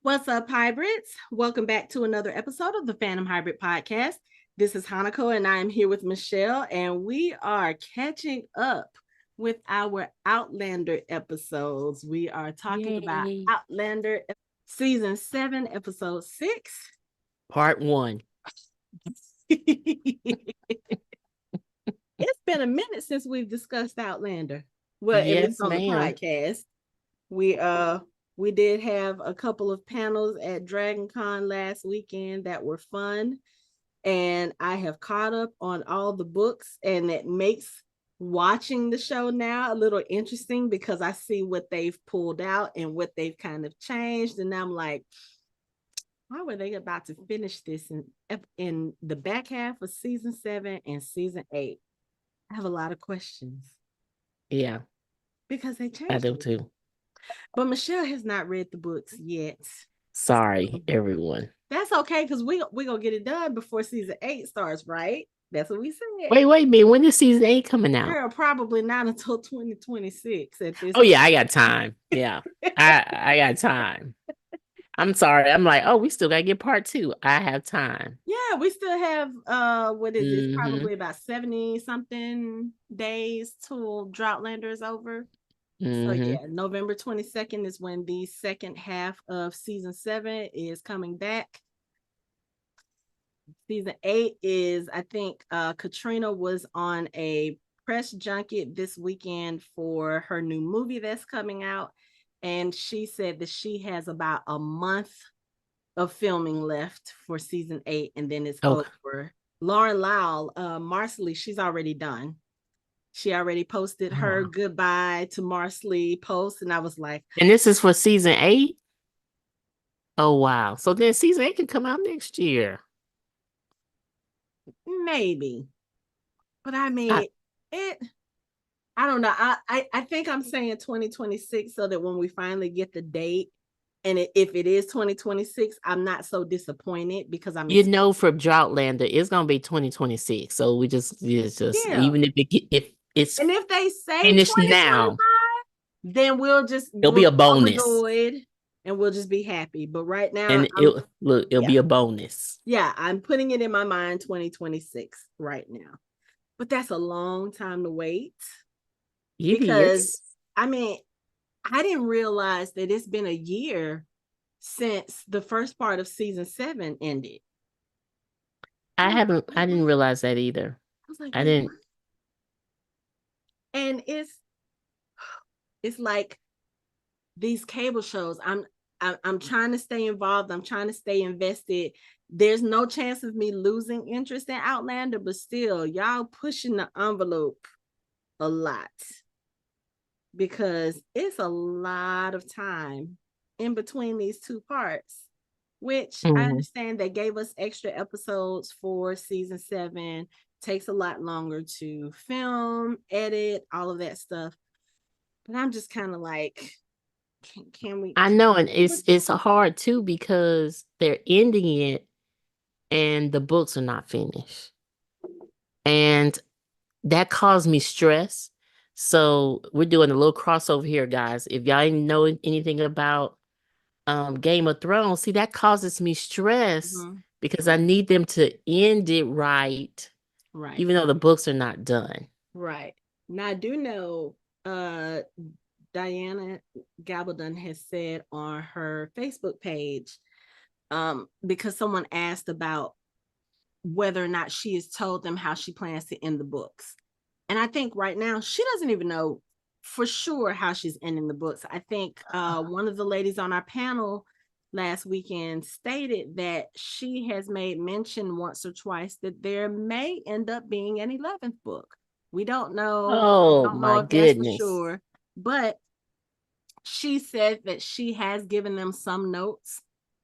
What's up, hybrids? Welcome back to another episode of the Fandom Hybrid Podcast. This is Hanako, and I am here with Michelle, and we are catching up with our Outlander episodes. We are talking about Yay. Outlander season 7, episode 6. Part 1. It's been a minute since we've discussed Outlander. Well, at least Yes, on the ma'am. podcast. We did have a couple of panels at Dragon Con last weekend that were fun, and I have caught up on all the books, and it makes watching the show now a little interesting because I see what they've pulled out and what they've kind of changed, and I'm like, how were they about to finish this in the back half of season 7 and season 8? I have a lot of questions Yeah, because they I changed do it. too. But Michelle has not read the books yet. Sorry, everyone. That's okay, because we gonna get it done before season 8 starts, right? That's what we said. Wait a minute. When is season 8 coming out? Girl, probably not until 2026 at this Oh, yeah, I got time. Yeah, I got time. I'm sorry. I'm like, oh, we still got to get part 2. I have time. Yeah, we still have what is it? Mm-hmm. Probably about 70 something days till Droughtlander is over. So Mm-hmm. yeah, November 22nd is when the second half of season 7 is coming back. Season 8 is, I think, Katrina was on a press junket this weekend for her new movie that's coming out, and she said that she has about a month of filming left for season 8, and then it's Okay. over. Lauren Lyle, Marcelly, she's already done. She already posted her goodbye to Marcelly post, and I was like, And this is for season 8? Oh, wow. So then season 8 can come out next year. maybe. But I I, mean, it I don't know. I think I'm saying 2026 so that when we finally get the date, and if it is 2026, I'm not so disappointed because I'm from Droughtlander, it's gonna be 2026. So it's just yeah. even if it's And if they say finished 2025, now, then it'll be we'll a bonus. overjoyed and we'll just be happy. But right now, And it'll yeah, be a bonus. yeah, I'm putting it in my mind 2026 right now. But that's a long time to wait It because is. I mean, I didn't realize that it's been a year since the first part of season 7 ended. I didn't realize that either. I was like, I wait, didn't. what? And it's like these cable shows. I'm trying to stay involved. I'm trying to stay invested. There's no chance of me losing interest in Outlander, but still, y'all pushing the envelope a lot because it's a lot of time in between these two parts, which I Mhm. understand they gave us extra episodes for season 7. Takes a lot longer to film, edit, all of that stuff. But I'm just kind of like, can we? I know, and it's hard too because they're ending it and the books are not finished. And that caused me stress. So we're doing a little crossover here, guys. If y'all didn't know anything about Game of Thrones, see that causes me stress Mhm. because I need them to end it right, Right, even though the books are not done. right. Now I do know Diana Gabaldon has said on her Facebook page, because someone asked about whether or not she has told them how she plans to end the books. And I think right now she doesn't even know for sure how she's ending the books. I think one of the ladies on our panel last weekend stated that she has made mention once or twice that there may end up being an 11th book. We don't know. We Oh don't know my if that's for goodness. sure, but she said that she has given them some notes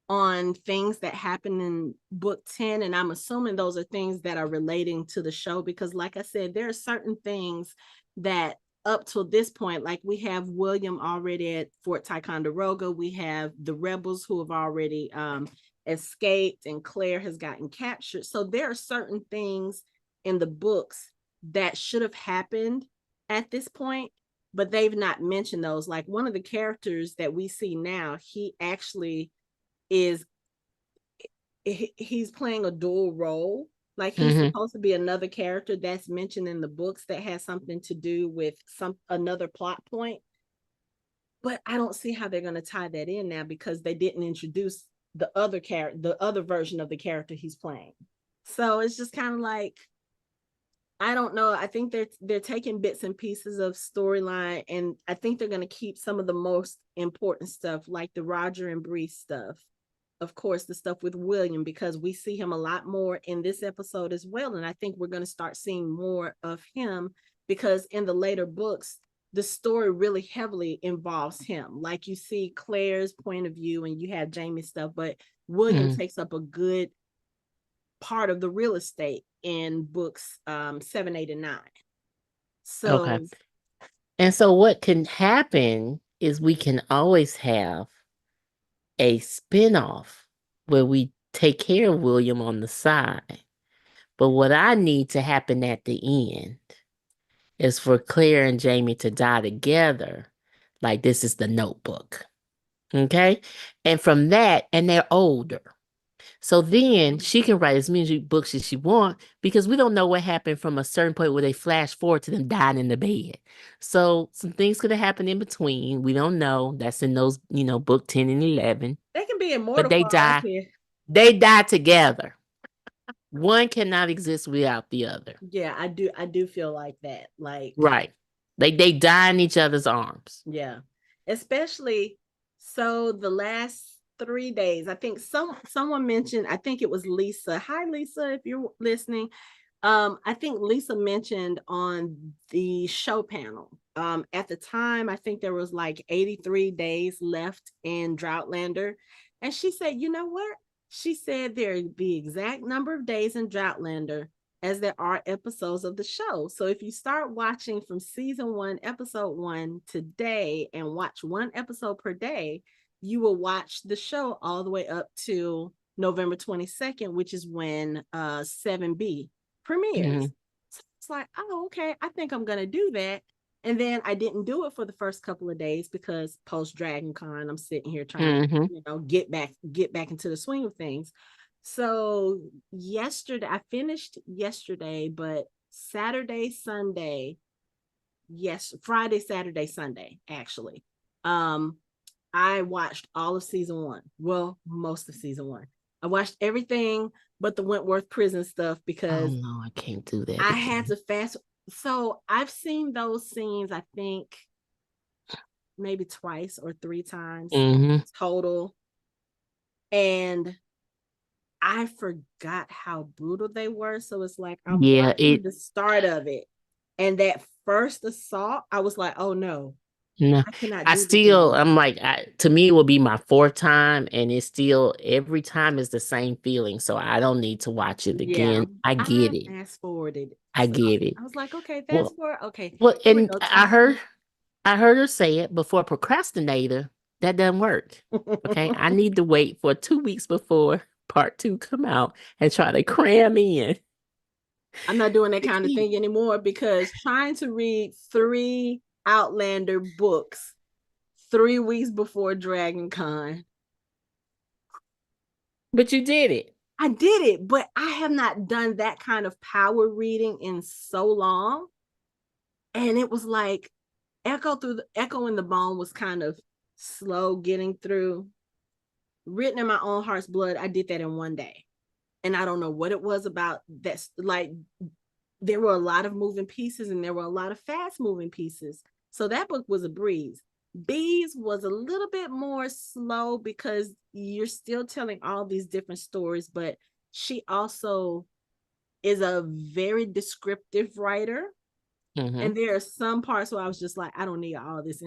on things that happen in book 10, and I'm assuming those are things that are relating to the show because like I said, there are certain things that up till this point, like we have William already at Fort Ticonderoga, we have the rebels who have already escaped, and Claire has gotten captured. So there are certain things in the books that should have happened at this point, but they've not mentioned those. Like one of the characters that we see now, he actually is he's playing a dual role. Like he's Mm-hmm. supposed to be another character that's mentioned in the books that has something to do with another plot point. But I don't see how they're going to tie that in now because they didn't introduce the other character, the other version of the character he's playing. So it's just kind of like, I don't know. I think they're taking bits and pieces of storyline, and I think they're going to keep some of the most important stuff, like the Roger and Bree stuff. Of course, the stuff with William, because we see him a lot more in this episode as well, and I think we're going to start seeing more of him because in the later books, the story really heavily involves him. Like you see Claire's point of view, and you have Jamie's stuff, but William Mm-hmm. takes up a good part of the real estate in books 7, 8, and 9. Okay. So And so what can happen is we can always have a spinoff where we take care of William on the side. But what I need to happen at the end is for Claire and Jamie to die together. Like this is the Notebook. Okay. And from that, and they're older. So then she can write as many books as she wants because we don't know what happened from a certain point where they flash forward to them dying in the bed. So some things could have happened in between. We don't know. That's in those, book 10 and 11. they can be But immortal they for all I die. care. They die together. One cannot exist without the other. Yeah, I do feel like that. Like, Right. They die in each other's arms. yeah. Especially so the last 3 days, I think someone mentioned, I think it was Lisa. Hi Lisa, if you're listening. I think Lisa mentioned on the show panel. At the time, I think there was like 83 days left in Droughtlander. And she said, you know what? She said there the exact number of days in Droughtlander as there are episodes of the show. So if you start watching from season 1, episode 1 today and watch one episode per day, you will watch the show all the way up to November 22nd, which is when 7B premieres. Mhm. So it's like, oh, okay, I think I'm gonna do that. And then I didn't do it for the first couple of days because post Dragon Con, I'm sitting here trying to, Mhm. get back into the swing of things. So yesterday, I finished yesterday, but Saturday, Sunday, yes, Friday, Saturday, Sunday, actually. Um, I watched all of season 1. Well, most of season 1. I watched everything but the Wentworth prison stuff Oh because no, I can't do that I had again. to fast. So I've seen those scenes, I think maybe twice or 3 times Mhm. total. And I forgot how brutal they were. So it's like I'm Yeah, watching the start of it. And that first assault, I was like, oh no, no. I cannot I do this still anymore. I'm like to me it will be my fourth time and it's still every time is the same feeling. So I don't need to watch it Yeah. again. I I get it. fast forwarded. I So get it. I was like, okay, fast Well, forward. Okay, well, here we and go. I heard her say it before procrastinator. That doesn't work. Okay. I need to wait for 2 weeks before part 2 come out and try to cram in I'm not doing that kind of 60. thing anymore because trying to read 3 Outlander books 3 weeks before Dragon Con, But you did it. I did it, but I have not done that kind of power reading in so long. And it was like Echo in the Bone was kind of slow getting through. Written in My Own Heart's Blood, I did that in one day. And I don't know what it was about that. Like, there were a lot of moving pieces and there were a lot of fast moving pieces. So that book was a breeze. Bees was a little bit more slow because you're still telling all these different stories, but she also is a very descriptive writer. Mm-hmm. And there are some parts where I was just like, I don't need all this.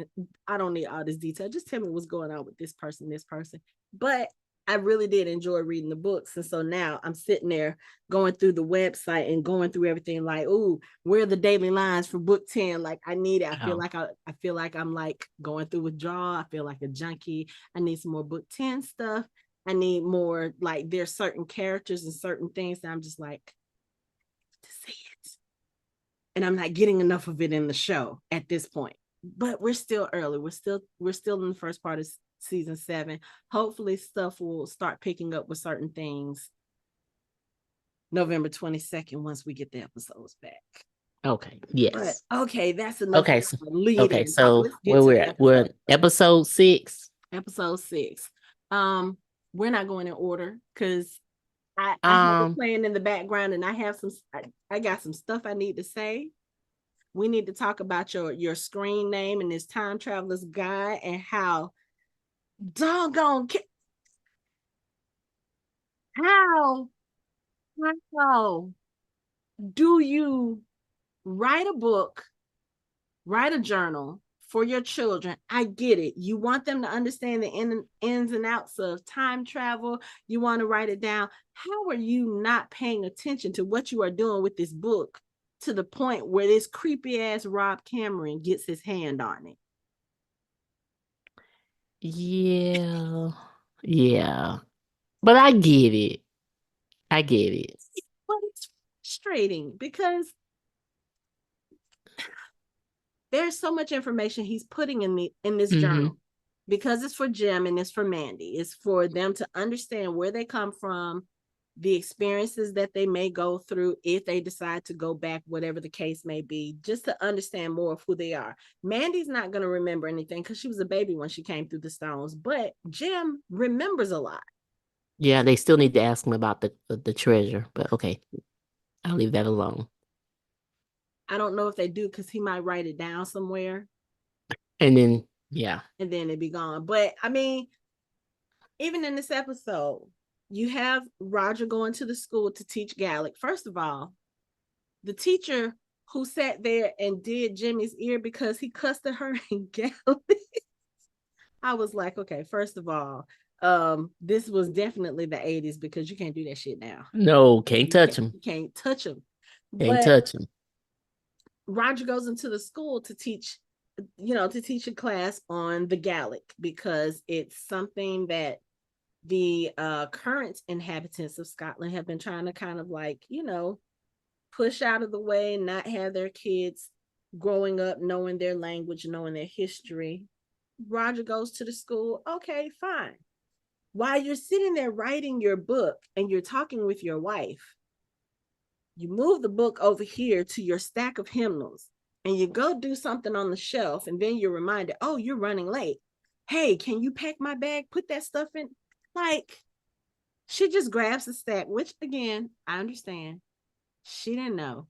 I don't need all this detail. Just tell me what's going on with this person, this person. But I really did enjoy reading the books. And so now I'm sitting there going through the website and going through everything like, ooh, where are the daily lines for book 10? Like I need it. Oh. I feel like I'm like going through withdrawal. I feel like a junkie. I need some more book 10 stuff. I need more, like there's certain characters and certain things that I'm just like to see it, and I'm not getting enough of it in the show at this point. But we're still early. We're still in the first part of season 7. Hopefully stuff will start picking up with certain things November 22nd once we get the episodes back. Okay. But Yes. okay, that's enough Okay. lead Okay. in talk. So Let's get where to we're the at? We're episode. at episode 6. Episode 6. We're not going in order because I have it playing in the background, and I have I got some stuff I need to say. We need to talk about your screen name and this time traveler's guide and how doggone how do you write a book, write a journal for your children? I get it. You want them to understand the ins and outs of time travel. You want to write it down. How are you not paying attention to what you are doing with this book to the point where this creepy ass Rob Cameron gets his hand on it? Yeah. Yeah. But I get it. I get it. But it's frustrating because there's so much information he's putting in this journal because it's for Jim and it's for Mandy. It's for them to understand where they come from, the experiences that they may go through if they decide to go back, whatever the case may be, just to understand more of who they are. Mandy's not going to remember anything because she was a baby when she came through the stones, but Jim remembers a lot. Yeah, they still need to ask him about the treasure, but okay, I'll leave that alone. I don't know if they do because he might write it down somewhere. And then, yeah. And then it'd be gone. But I mean, even in this episode, you have Roger going to the school to teach Gallic. First of all, the teacher who sat there and did Jimmy's ear because he cussed at her in Gallic. I was like, okay, first of all, this was definitely the 80s because you can't do that shit now. No, can't touch him. You can't touch him. Can't But touch him. Roger goes into the school to teach, to teach a class on the Gallic because it's something that the current inhabitants of Scotland have been trying to kind of push out of the way and not have their kids growing up knowing their language, knowing their history. Roger goes to the school. Okay, fine. While you're sitting there writing your book and you're talking with your wife, you move the book over here to your stack of hymnals and you go do something on the shelf, and then you're reminded, oh, you're running late. Hey, can you pack my bag? Put that stuff in. Like, she just grabs the stack, which again, I understand. She didn't know.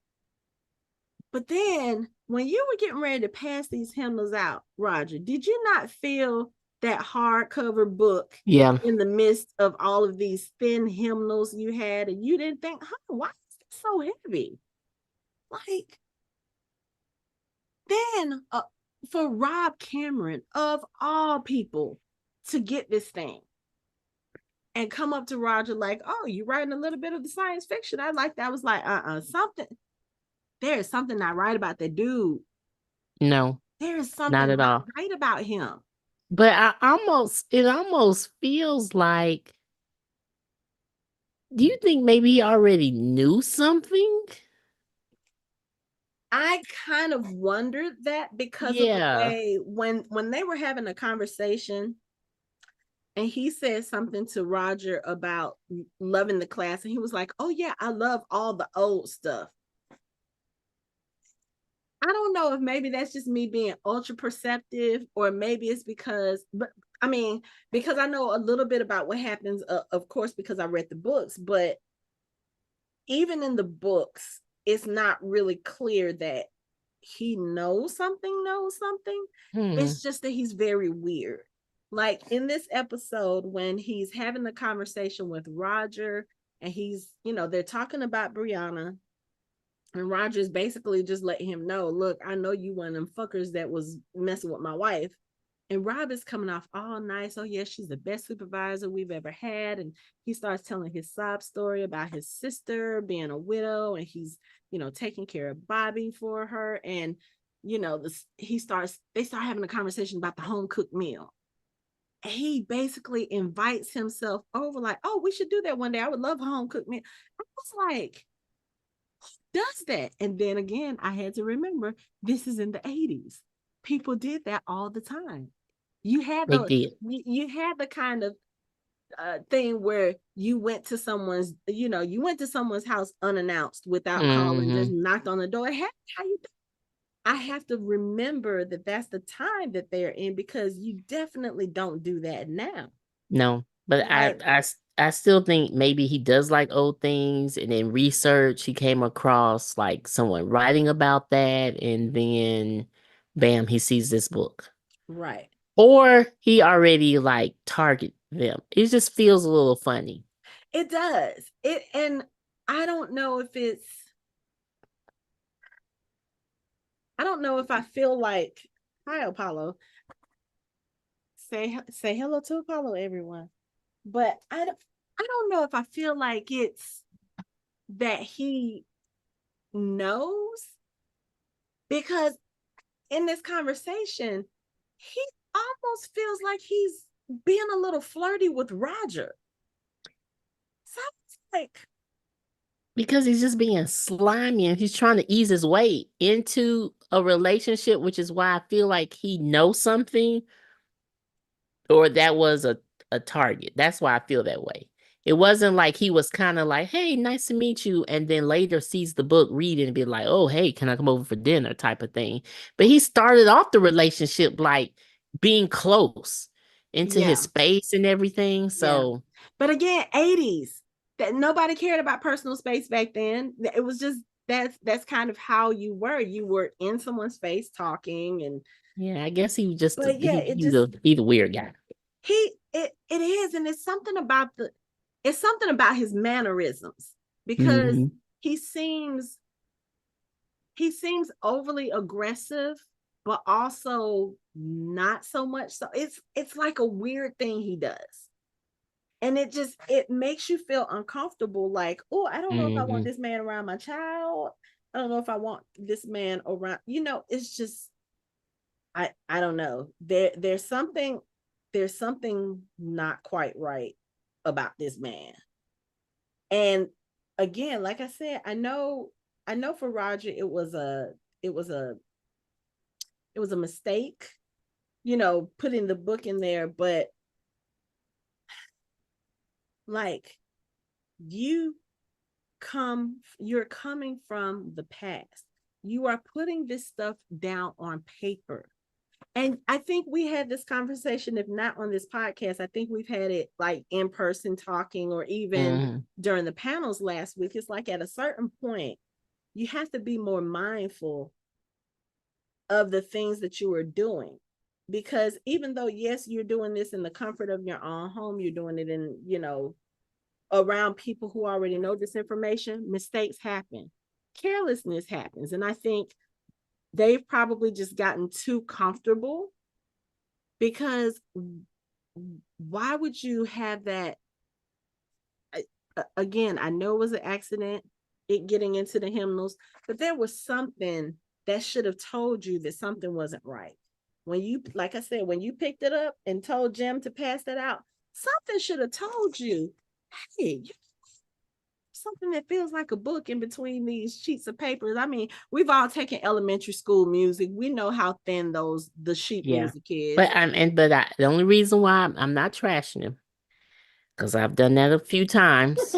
But then when you were getting ready to pass these hymnals out, Roger, did you not feel that hardcover book Yeah. in the midst of all of these thin hymnals you had? And you didn't think, why is it so heavy? Like, then for Rob Cameron, of all people, to get this thing and come up to Roger like, oh, you writing a little bit of the science fiction. I like that. I was like, something. There is something not right about that dude. No. There is Not something at all. right about him. But it almost feels like, do you think maybe he already knew something? I kind of wondered that because of the Yeah. way when they were having a conversation and he said something to Roger about loving the class and he was like, oh yeah, I love all the old stuff. I don't know if maybe that's just me being ultra perceptive or maybe it's because, but I mean, because I know a little bit about what happens, of course, because I read the books, but even in the books, it's not really clear that he knows something. It's just that he's very weird. Like in this episode, when he's having the conversation with Roger and they're talking about Brianna, and Roger's basically just letting him know, look, I know you one of them fuckers that was messing with my wife. And Rob is coming off all nice. Oh, yeah, she's the best supervisor we've ever had. And he starts telling his sob story about his sister being a widow and he's, taking care of Bobby for her. And, they start having a conversation about the home cooked meal. And he basically invites himself over, like, oh, we should do that one day. I would love a home cooked meal. I was like, does that? And then again, I had to remember this is in the 80s. People did that all the time. You had They the did. you had the kind of thing where you went to someone's house unannounced without calling, just Hmm. knocked on the door. Hey, how you doing? I have to remember that that's the time that they're in, because you definitely don't do that now. No, but Like, I still think maybe he does like old things, and in research he came across like someone writing about that, and then bam, he sees this book. right. Or he already like target them. It just feels a little funny. It does. And I don't know if it's I don't know if I feel like, hi Apollo. Say hello to Apollo, everyone. But I don't know if I feel like it's that he knows, because in this conversation, he almost feels like he's being a little flirty with Roger. So it's like, Because he's just being slimy and he's trying to ease his way into a relationship, which is why I feel like he knows something, or that was a target. That's why I feel that way. It wasn't like he was kind of like, hey, nice to meet you. And then later sees the book, read it, and be like, oh, hey, can I come over for dinner type of thing. But he started off the relationship like being close into his yeah, space and everything. yeah. So, But again, 80s, that nobody cared about personal space back then. It was just, that's kind of how you were. You were in someone's face talking, and yeah, I guess he was just, but yeah, it just he's a weird guy. it is, and it's something about his mannerisms, because Hmm. he seems he seems overly aggressive, but also not so much. So it's like a weird thing he does. And it makes you feel uncomfortable, like, oh, I don't know if I want Hmm. this man around my child. I don't know if I want this man around, it's just, I don't know. There's something not quite right about this man. And again, like I said, I know for Roger it was a it was a mistake, putting the book in there, but like, you you're coming from the past. You are putting this stuff down on paper. And I think we had this conversation, if not on this podcast, I think we've had it like in person talking, or even Hmm. during the panels last week. It's like, at a certain point, you have to be more mindful of the things that you are doing. Because even though, yes, you're doing this in the comfort of your own home, you're doing it in, around people who already know this information, mistakes happen, carelessness happens. And I think they've probably just gotten too comfortable, because why would you have that? Again, I know it was an accident, it getting into the hymnals, but there was something that should have told you that something wasn't right. When you, like I said, when you picked it up and told Jim to pass that out, something should have told you, hey, something that feels like a book in between these sheets of papers. I mean, we've all taken elementary school music. We know how thin the sheet Yeah. music is. The only reason why I'm not trashing him, because I've done that a few times,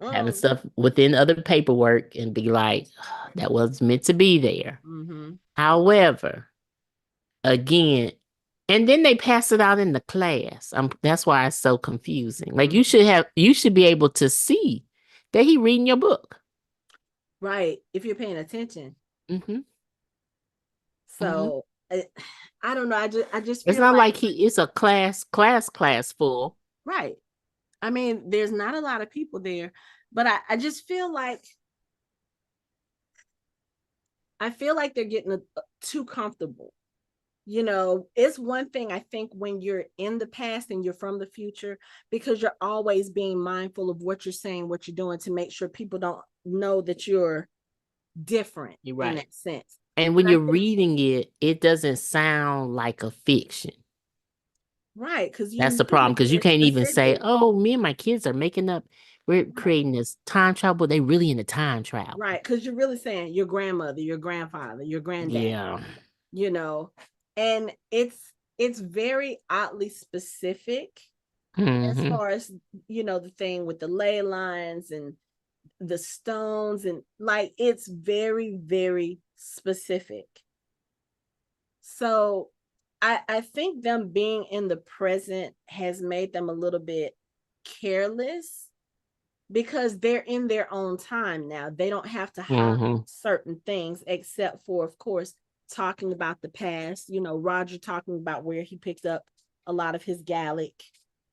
having stuff within other paperwork and be like, that was meant to be there. Mm-hmm. However, again, and then they pass it out in the class. That's why it's so confusing. Like Mm-hmm. you should be able to see that he reading your book. Right, if you're paying attention. Hmm. Hmm. So I don't know. I just It's feel not like, like it's a class full. right. I mean, there's not a lot of people there, but I just feel like, they're getting too comfortable. It's one thing, I think, when you're in the past and you're from the future, because you're always being mindful of what you're saying, what you're doing, to make sure people don't know that you're different You're in right. that sense. And But when I you're think, reading it, it doesn't sound like a fiction. right, because That's you the knew problem. that Because you you were can't even say, specific. oh, me and my kids are making up, we're Right, creating this time travel. They really in the time travel. right, because you're really saying your grandmother, your grandfather, your granddad, Yeah. you know, and it's it's very oddly specific as Mm-hmm. far as, the thing with the ley lines and the stones, and like it's very, very specific. So I think them being in the present has made them a little bit careless because they're in their own time now. They don't have to hide Mm-hmm. certain things except for, of course, talking about the past. Roger talking about where he picked up a lot of his Gallic,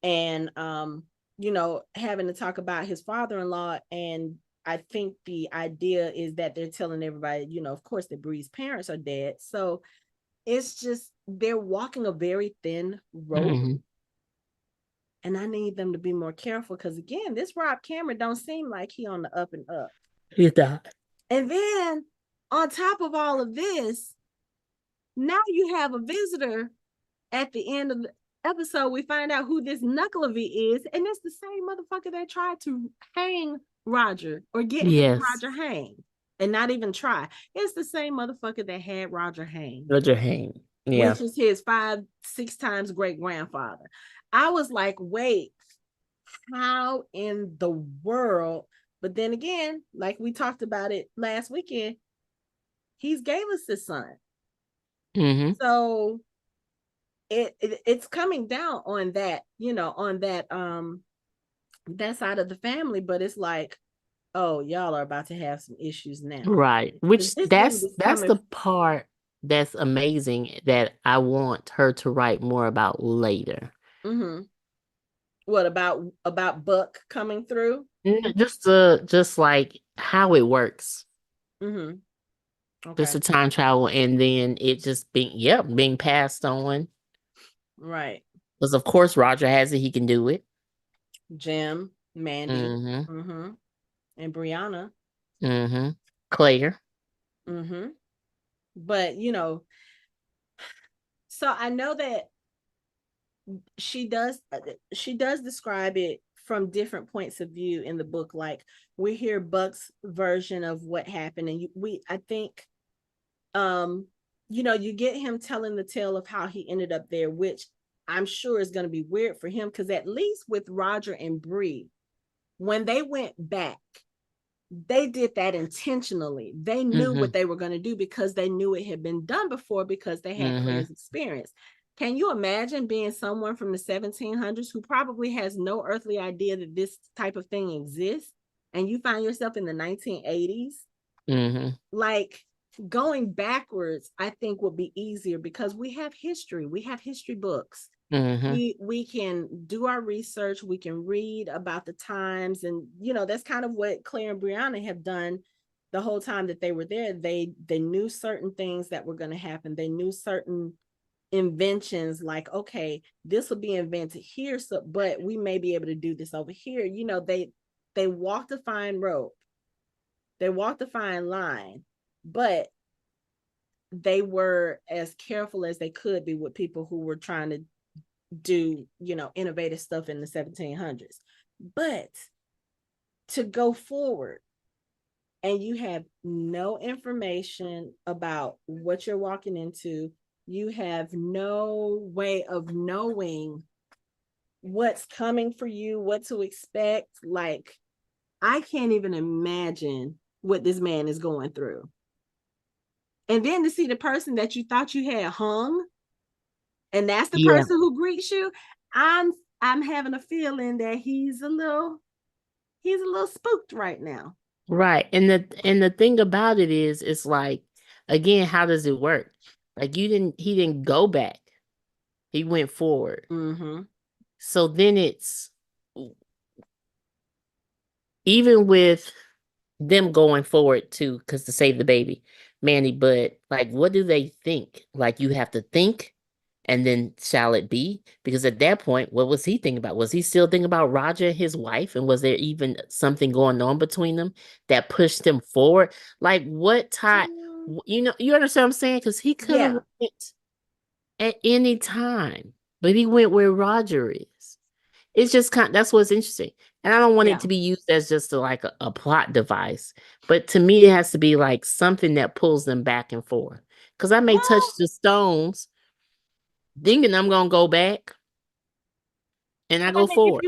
and having to talk about his father-in-law. And I think the idea is that they're telling everybody, of course, that Bree's parents are dead. So it's just they're walking a very thin rope, Mm-hmm. and I need them to be more careful because again, this Rob Cameron don't seem like he on the up and up. He died. And then on top of all of this, now you have a visitor at the end of the episode. We find out who this Nucklavee is, and it's the same motherfucker that tried to hang Roger or get Yes. Roger hanged, and not even try. It's the same motherfucker that had Roger hanged, Roger Hayne. Yeah. which is his 5-6 times great grandfather. I was like, wait, how in the world? But then again, like we talked about it last weekend, he's Galus' son. Mm-hmm. So it's coming down on that, on that side of the family, but it's like, oh, y'all are about to have some issues now. Right. Which This dude that's is that's coming. the part that's amazing that I want her to write more about later. Mm-hmm. What about Buck coming through? Just like how it works. Mm-hmm. Just Okay. the time travel and then it just being passed on. Right. Because of course Roger has it, he can do it. Jim, Mandy, Mm-hmm. mm-hmm, and Brianna. Mm-hmm. Claire. Mm-hmm. But so I know that she does describe it from different points of view in the book. Like we hear Buck's version of what happened, and I think you get him telling the tale of how he ended up there, which I'm sure is going to be weird for him because at least with Roger and Bree, when they went back, they did that intentionally. They knew Mm-hmm. what they were going to do because they knew it had been done before because they had Mm-hmm. Claire's experience. Can you imagine being someone from the 1700s who probably has no earthly idea that this type of thing exists, and you find yourself in the 1980s? Mm-hmm. Like going backwards, I think would be easier because we have history. We have history books. Mm-hmm. We can do our research, we can read about the times, and that's kind of what Claire and Brianna have done the whole time that they were there. They knew certain things that were going to happen. They knew certain inventions, like, okay, this will be invented here, so but we may be able to do this over here. They walked a fine road, they walked a fine line, but they were as careful as they could be with people who were trying to do innovative stuff in the 1700s. But to go forward and you have no information about what you're walking into, you have no way of knowing what's coming for you, what to expect. Like, I can't even imagine what this man is going through. And then to see the person that you thought you had hung, and that's the Yeah. person who greets you, i'm I'm having a feeling that he's a little spooked right now. Right. And the thing about it is it's like again, how does it work? Like he didn't go back. He went forward. Mm-hmm. So then it's even with them going forward too, because to save the baby, Manny, but like what do they think? Like you have to think and then shall it be? Because at that point, what was he thinking about? Was he still thinking about Roger and his wife? And was there even something going on between them that pushed him forward? Like what time you understand what I'm saying? Because he could have Yeah, went at any time, but he went where Roger is. It's just that's what's interesting. And I don't want it yeah. to be used as just like a plot device. But to me, it has to be like something that pulls them back and forth. Because I may touch Well, the stones, thinking I'm gonna go back, and I But I go mean, if forward.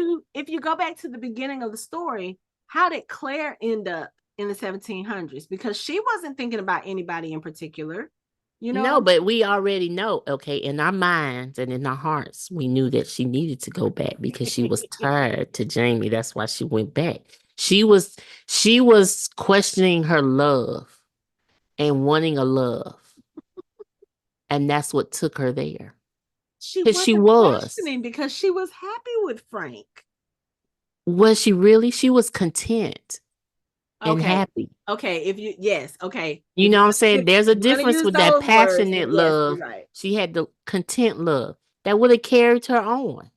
you go back to the beginning of the story, how did Claire end up in the 1700s? Because she wasn't thinking about anybody in particular. You know what No, I'm but we already know, okay, in our minds and in our hearts, we knew that she needed to go back because she was saying? tired to Jamie. That's why she went back. She was questioning her love and wanting a love. And that's what took her there. She Because she wasn't was. questioning because she was happy with Frank. Was she really? She was content and Okay. happy. Okay. If you yes, okay. You know what I'm saying? There's a If you're gonna difference use with that those words, then passionate yes, you're love. right. She had the content love that would have carried her on.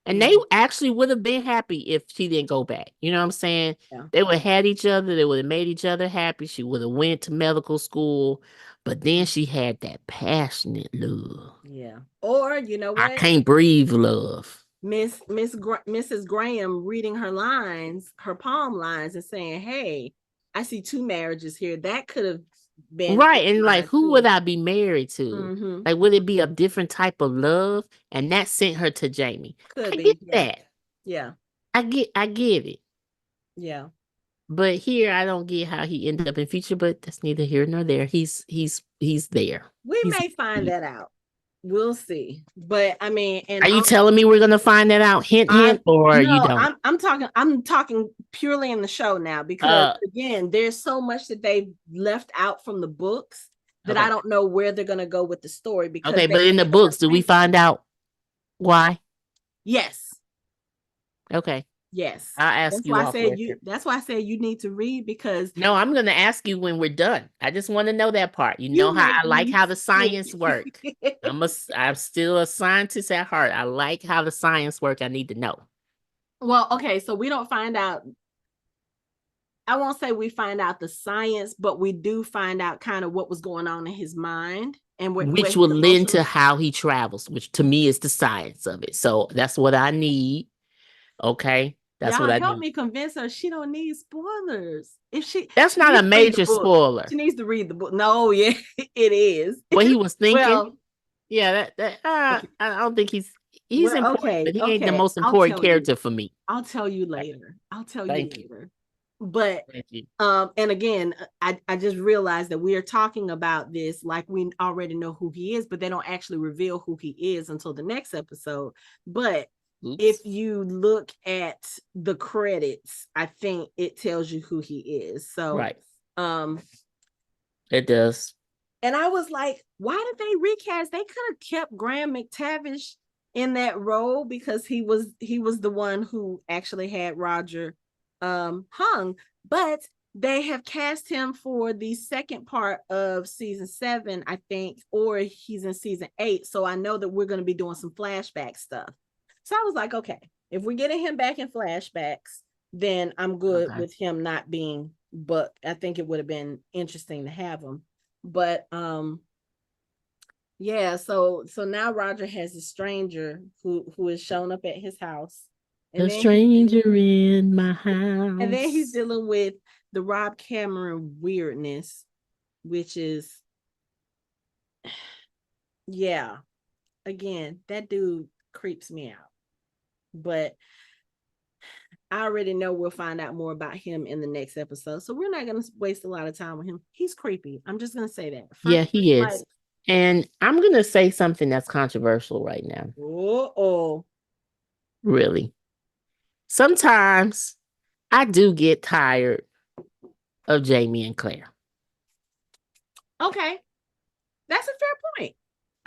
And they Mhm. actually would have been happy if she didn't go back. You know what I'm saying? Yeah. They would have had each other. They would have made each other happy. She would have went to medical school. But then she had that passionate love. Yeah. Or you know I what? can't breathe love. Mrs. Graham reading her lines, her palm lines, and saying, "Hey, I see two marriages here." That could have been Right. in And like, line who would too. I be married to? Mm-hmm. Like, would it be a different type of love? And that sent her to Jamie. Could I get be. Yeah. that. Yeah. I get it. Yeah. But here I don't get how he ended up in future, but that's neither here nor there. He's there. We He's may find that out. We'll see. But I mean, and Are you telling me we're gonna find that out? Hint, I'm hint, or you no, don't? I'm talking purely in the show now because Uh, again, there's so much that they've left out from the books that I okay, don't know where they're gonna go with the story because okay. they But in the may end up books, do we changing. find out why? Yes. Okay, Yes. I'll ask you off record. That's why I said you need to read because No, I'm gonna ask you when we're done. I just want to know that part. You know you how might I like be how the science sick. work. I'm still a scientist at heart. I like how the science work. I need to know. Well, okay, so we don't find out. I won't say we find out the science, but we do find out kind of what was going on in his mind and where Which his will lend to emotions. how he travels, which to me is the science of it. So that's what I need. Okay. That's what Y'all I help need. me convince her she don't need spoilers. If That's she not a needs to read the major book. spoiler. She needs to read the book. No, yeah, it is. What he was thinking. Well, Yeah, that okay. I don't think he's Well, important, okay, but he ain't the okay. most important character for me. I'll tell you later. I'll tell you Thank you. later. But Thank you. and again, I just realized that we are talking about this like we already know who he is, but they don't actually reveal who he is until the next episode. But if Oops. you look at the credits, I think it tells you who he is. So Right. um It does. and I was like, why did they recast? They could have kept Graham McTavish in that role because he was the one who actually had Roger hung, but they have cast him for the second part of season 7, I think, or he's in season 8. So I know that we're going to be doing some flashback stuff. So I was like, okay, if we're getting him back in flashbacks, then I'm good Okay. with him not being, but I think it would have been interesting to have him. But yeah, so now Roger has a stranger who has shown up at his house, and A then he's dealing, stranger in my and then he's house. dealing with the Rob Cameron weirdness, which is yeah, again, that dude creeps me out. But I already know we'll find out more about him in the next episode. So we're not gonna waste a lot of time with him. He's creepy. I'm just gonna say that. Yeah, he Like, is. And I'm gonna say something that's controversial right now. oh, Really. Sometimes I do get tired of Jamie and Claire. okay. That's a fair point.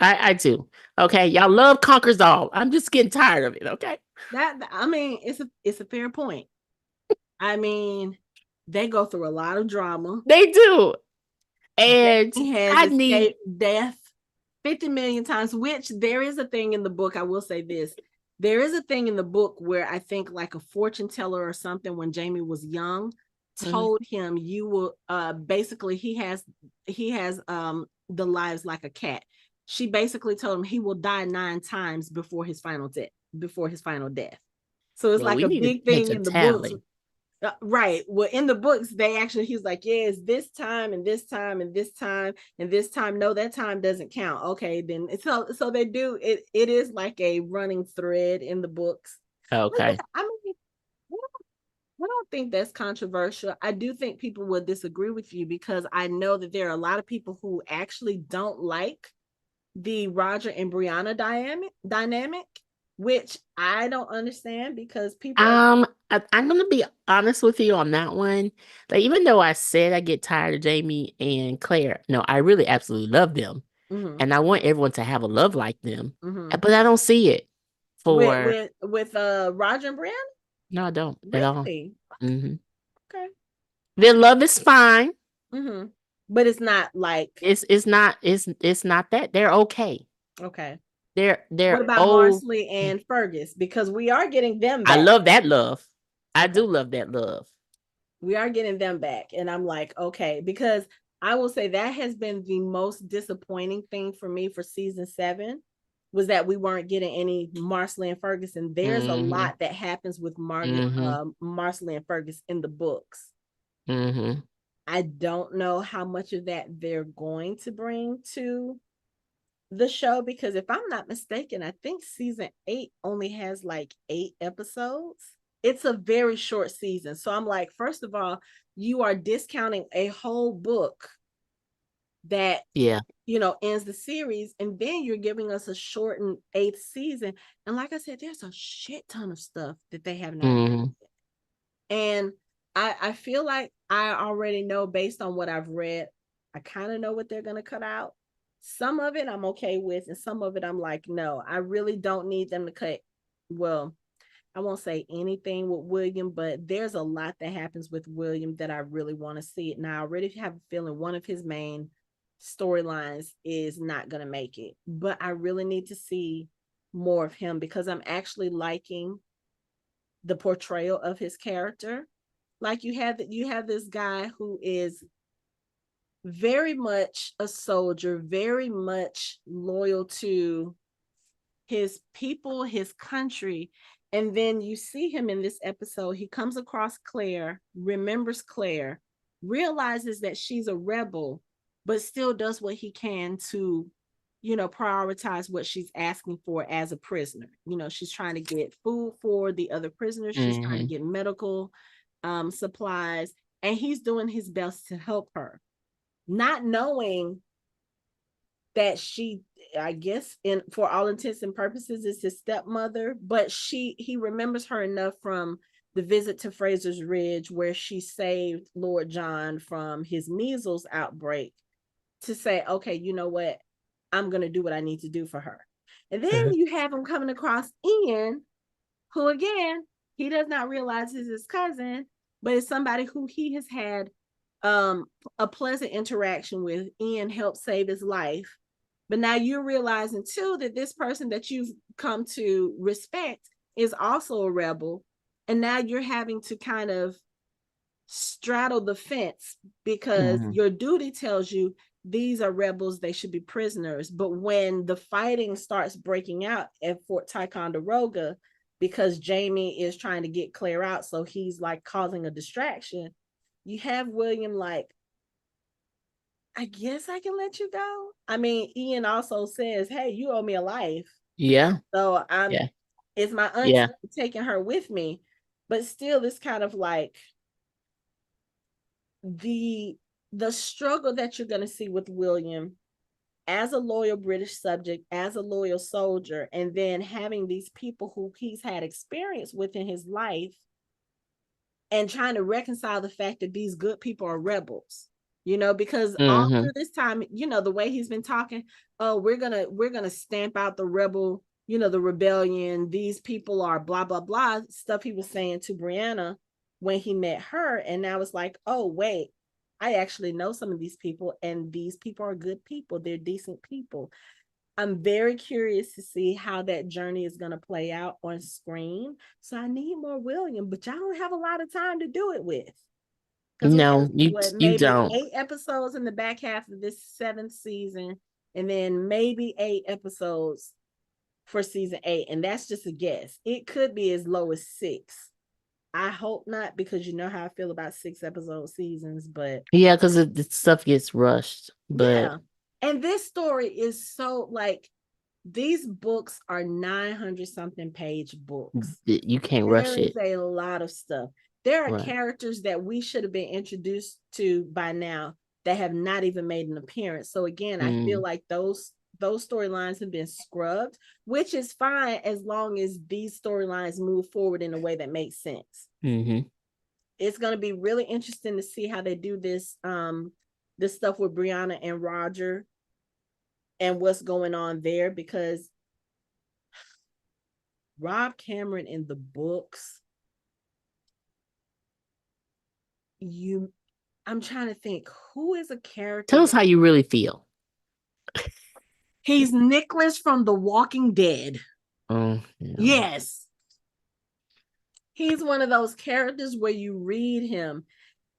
I do. Okay. Y'all love conquers all. I'm just getting tired of it. Okay. That I mean, it's a fair point. I mean, they go through a lot of drama. They do. And He has I need escaped death 50 million times, which there is a thing in the book. I will say this. There is a thing in the book where I think like a fortune teller or something when Jamie was young told him you will basically he has the lives like a cat. She basically told him he will die 9 times before his final death. So it's well, like we a need to big catch thing a in the books. tally. Right. Well, in the books, he's like, yeah, it's this time and this time and this time and this time. No, that time doesn't count. Okay, then so they do it. It is like a running thread in the books. But Okay. yeah, I mean, I don't think that's controversial. I do think people will disagree with you because I know that there are a lot of people who actually don't like the Roger and Brianna dynamic, which I don't understand because people are. I'm gonna be honest with you on that one. Like, even though I said I get tired of Jamie and Claire, no, I really absolutely love them, Mhm, and I want everyone to have a love like them. mhm. But I don't see it with for. with with Roger and Brianna. No, I don't at all. Really? Hmm. Okay. Their love is fine. Mm-hmm. But it's not like It's not it's not that they're okay. okay. What They're about oh, Marsley and Fergus? Because we are getting them I back. love that love. I Okay. do love that love. We are getting them back. And I'm like, okay, because I will say that has been the most disappointing thing for me for season 7 was that we weren't getting any Marsley and Ferguson. There's a Hmm. lot that happens with Hmm. Marsley and Fergus in the books. Hmm. I don't know how much of that they're going to bring to the show because if I'm not mistaken, I think season 8 only has like 8 episodes. It's a very short season. So I'm like, first of all, you are discounting a whole book that Yeah. ends the series, and then you're giving us a shortened 8th season. And like I said, there's a shit ton of stuff that they have not done. Hmm. And I feel like I already know based on what I've read, I kind of know what they're gonna cut out. Some of it I'm okay with, and some of it I'm like, no, I really don't need them to cut. Well, I won't say anything with William, but there's a lot that happens with William that I really want to see it. Now, I already have a feeling one of his main storylines is not going to make it, but I really need to see more of him because I'm actually liking the portrayal of his character. Like you have this guy who is very much a soldier, very much loyal to his people, his country. And then you see him in this episode. He comes across Claire, remembers Claire, realizes that she's a rebel, but still does what he can to, prioritize what she's asking for as a prisoner. She's trying to get food for the other prisoners, she's trying to Hmm. get medical supplies, and he's doing his best to help her, not knowing that she, I guess, in for all intents and purposes is his stepmother, but he remembers her enough from the visit to Fraser's Ridge where she saved Lord John from his measles outbreak to say, okay, you know what, I'm going to do what I need to do for her. And then you have him coming across Ian, who again, he does not realize is his cousin, but it's somebody who he has had um a pleasant interaction with. Ian helped save his life, but now you're realizing too that this person that you've come to respect is also a rebel, and now you're having to kind of straddle the fence because Hmm. your duty tells you these are rebels, they should be prisoners. But when the fighting starts breaking out at Fort Ticonderoga, because Jamie is trying to get Claire out, so he's like causing a distraction, you have William like, I guess I can let you go. I mean, Ian also says, hey, you owe me a life. Yeah. So Yeah. it's my aunt's Yeah. taking her with me. But still, it's kind of like the the struggle that you're going to see with William as a loyal British subject, as a loyal soldier, and then having these people who he's had experience with in his life and trying to reconcile the fact that these good people are rebels, because all Hmm. through this time, the way he's been talking, oh, we're gonna stamp out the rebel, the rebellion, these people are blah blah blah, stuff he was saying to Brianna when he met her. And now it's like, oh wait, I actually know some of these people, and these people are good people, they're decent people. I'm very curious to see how that journey is going to play out on screen. So I need more William, but y'all don't have a lot of time to do it with. Because we have No, you maybe don't. 8 episodes in the back half of this 7th season, and then maybe 8 episodes for season 8. And that's just a guess. It could be as low as 6. I hope not, because you know how I feel about 6 episode seasons, but Yeah, because the stuff gets rushed. But yeah. And this story is so like, these books are 900 something page books. you can't There rush is it. a lot of stuff. There are Right. characters that we should have been introduced to by now that have not even made an appearance. So again, I feel Mm. like those storylines have been scrubbed, which is fine as long as these storylines move forward in a way that makes sense. Mm-hmm. It's going to be really interesting to see how they do this stuff with Brianna and Roger and what's going on there, because Rob Cameron in the books, you I'm trying to think who is a character Tell us how you really feel. he's Nicholas from The Walking Dead. Yeah. Yes. He's one of those characters where you read him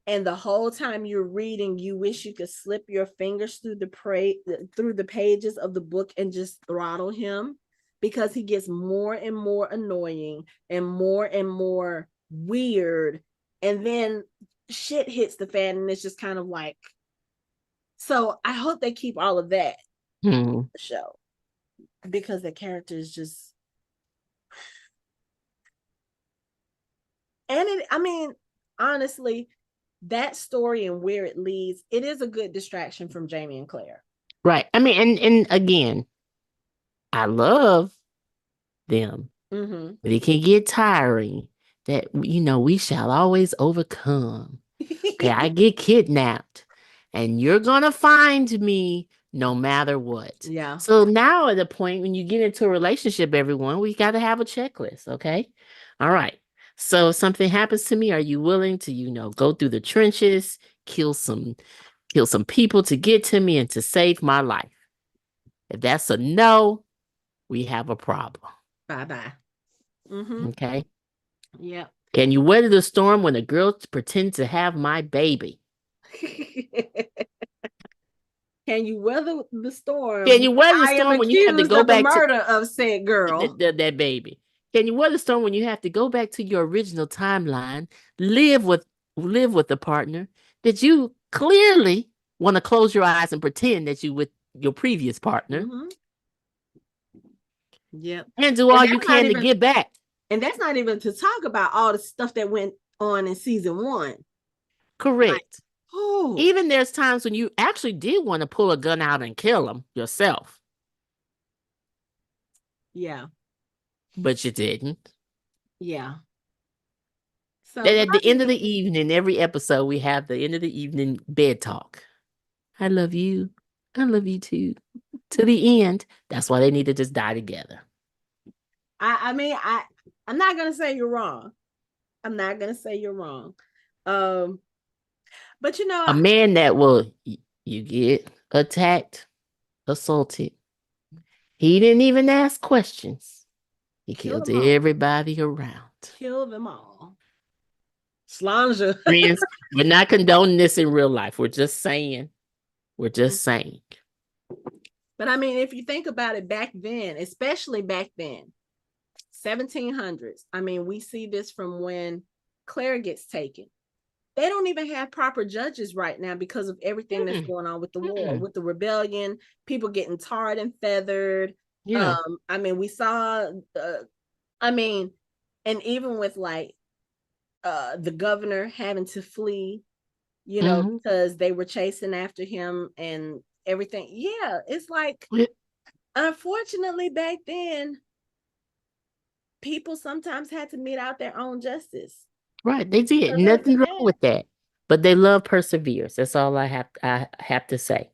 and the whole time you're reading, you wish you could slip your fingers through the pages of the book and just throttle him, because he gets more and more annoying and more weird, and then shit hits the fan and it's just kind of like, so I hope they keep all of that Hmm. the show, because the character is just, and it, I mean, honestly, that story and where it leads, it is a good distraction from Jamie and Claire. Right. I mean, and again, I love them, Mm-hmm. but it can get tiring that, we shall always overcome. Okay, I get kidnapped and you're gonna find me no matter what. Yeah. So now at the point when you get into a relationship, everyone, we gotta have a checklist, okay? All right. So if something happens to me, are you willing to, go through the trenches, kill some people to get to me and to save my life? If that's a no, we have a problem. Bye bye. Mm-hmm. Okay. Yep. Can you weather the storm when a girl pretends to have my baby? Can you weather the storm Can when you weather the I am storm when you have to accused go of the back to murder of said girl? that baby? Can you weather the storm when you have to go back to your original timeline, live with a partner that you clearly want to close your eyes and pretend that you with your previous partner Mm-hmm. Yep. and do And all you that's not can to even get back? and that's not even to talk about all the stuff that went on in season one. Like, Correct. oh, Even there's times when you actually did want to pull a gun out and kill him yourself, yeah, but you didn't. yeah. So, And but at the end of the evening, every episode, we have the end of the evening bed talk. I love you. I love you too. To the end. That's why they need to just die together. I mean, I'm not gonna say you're wrong. I'm not gonna say you're wrong. Um, but A man that will, you get attacked, assaulted. He didn't even ask questions. He kill killed them all. everybody around. Kill them all. Slanger. Friends, we're not condoning this in real life. We're just saying. We're just saying. But I mean, if you think about it back then, especially back then, 1700s, I mean, we see this from when Claire gets taken. They don't even have proper judges right now because of everything that's Mm-mm. going on with the war, Mm-mm. with the rebellion, people getting tarred and feathered. Yeah. I mean, we saw, I mean, and even with like the governor having to flee, Mm-hmm. because they were chasing after him and everything. Yeah, it's like, unfortunately, back then, people sometimes had to mete out their own justice. Right, they did. Because of the Nothing wrong past. with that. But they love perseveres. That's all I have to say.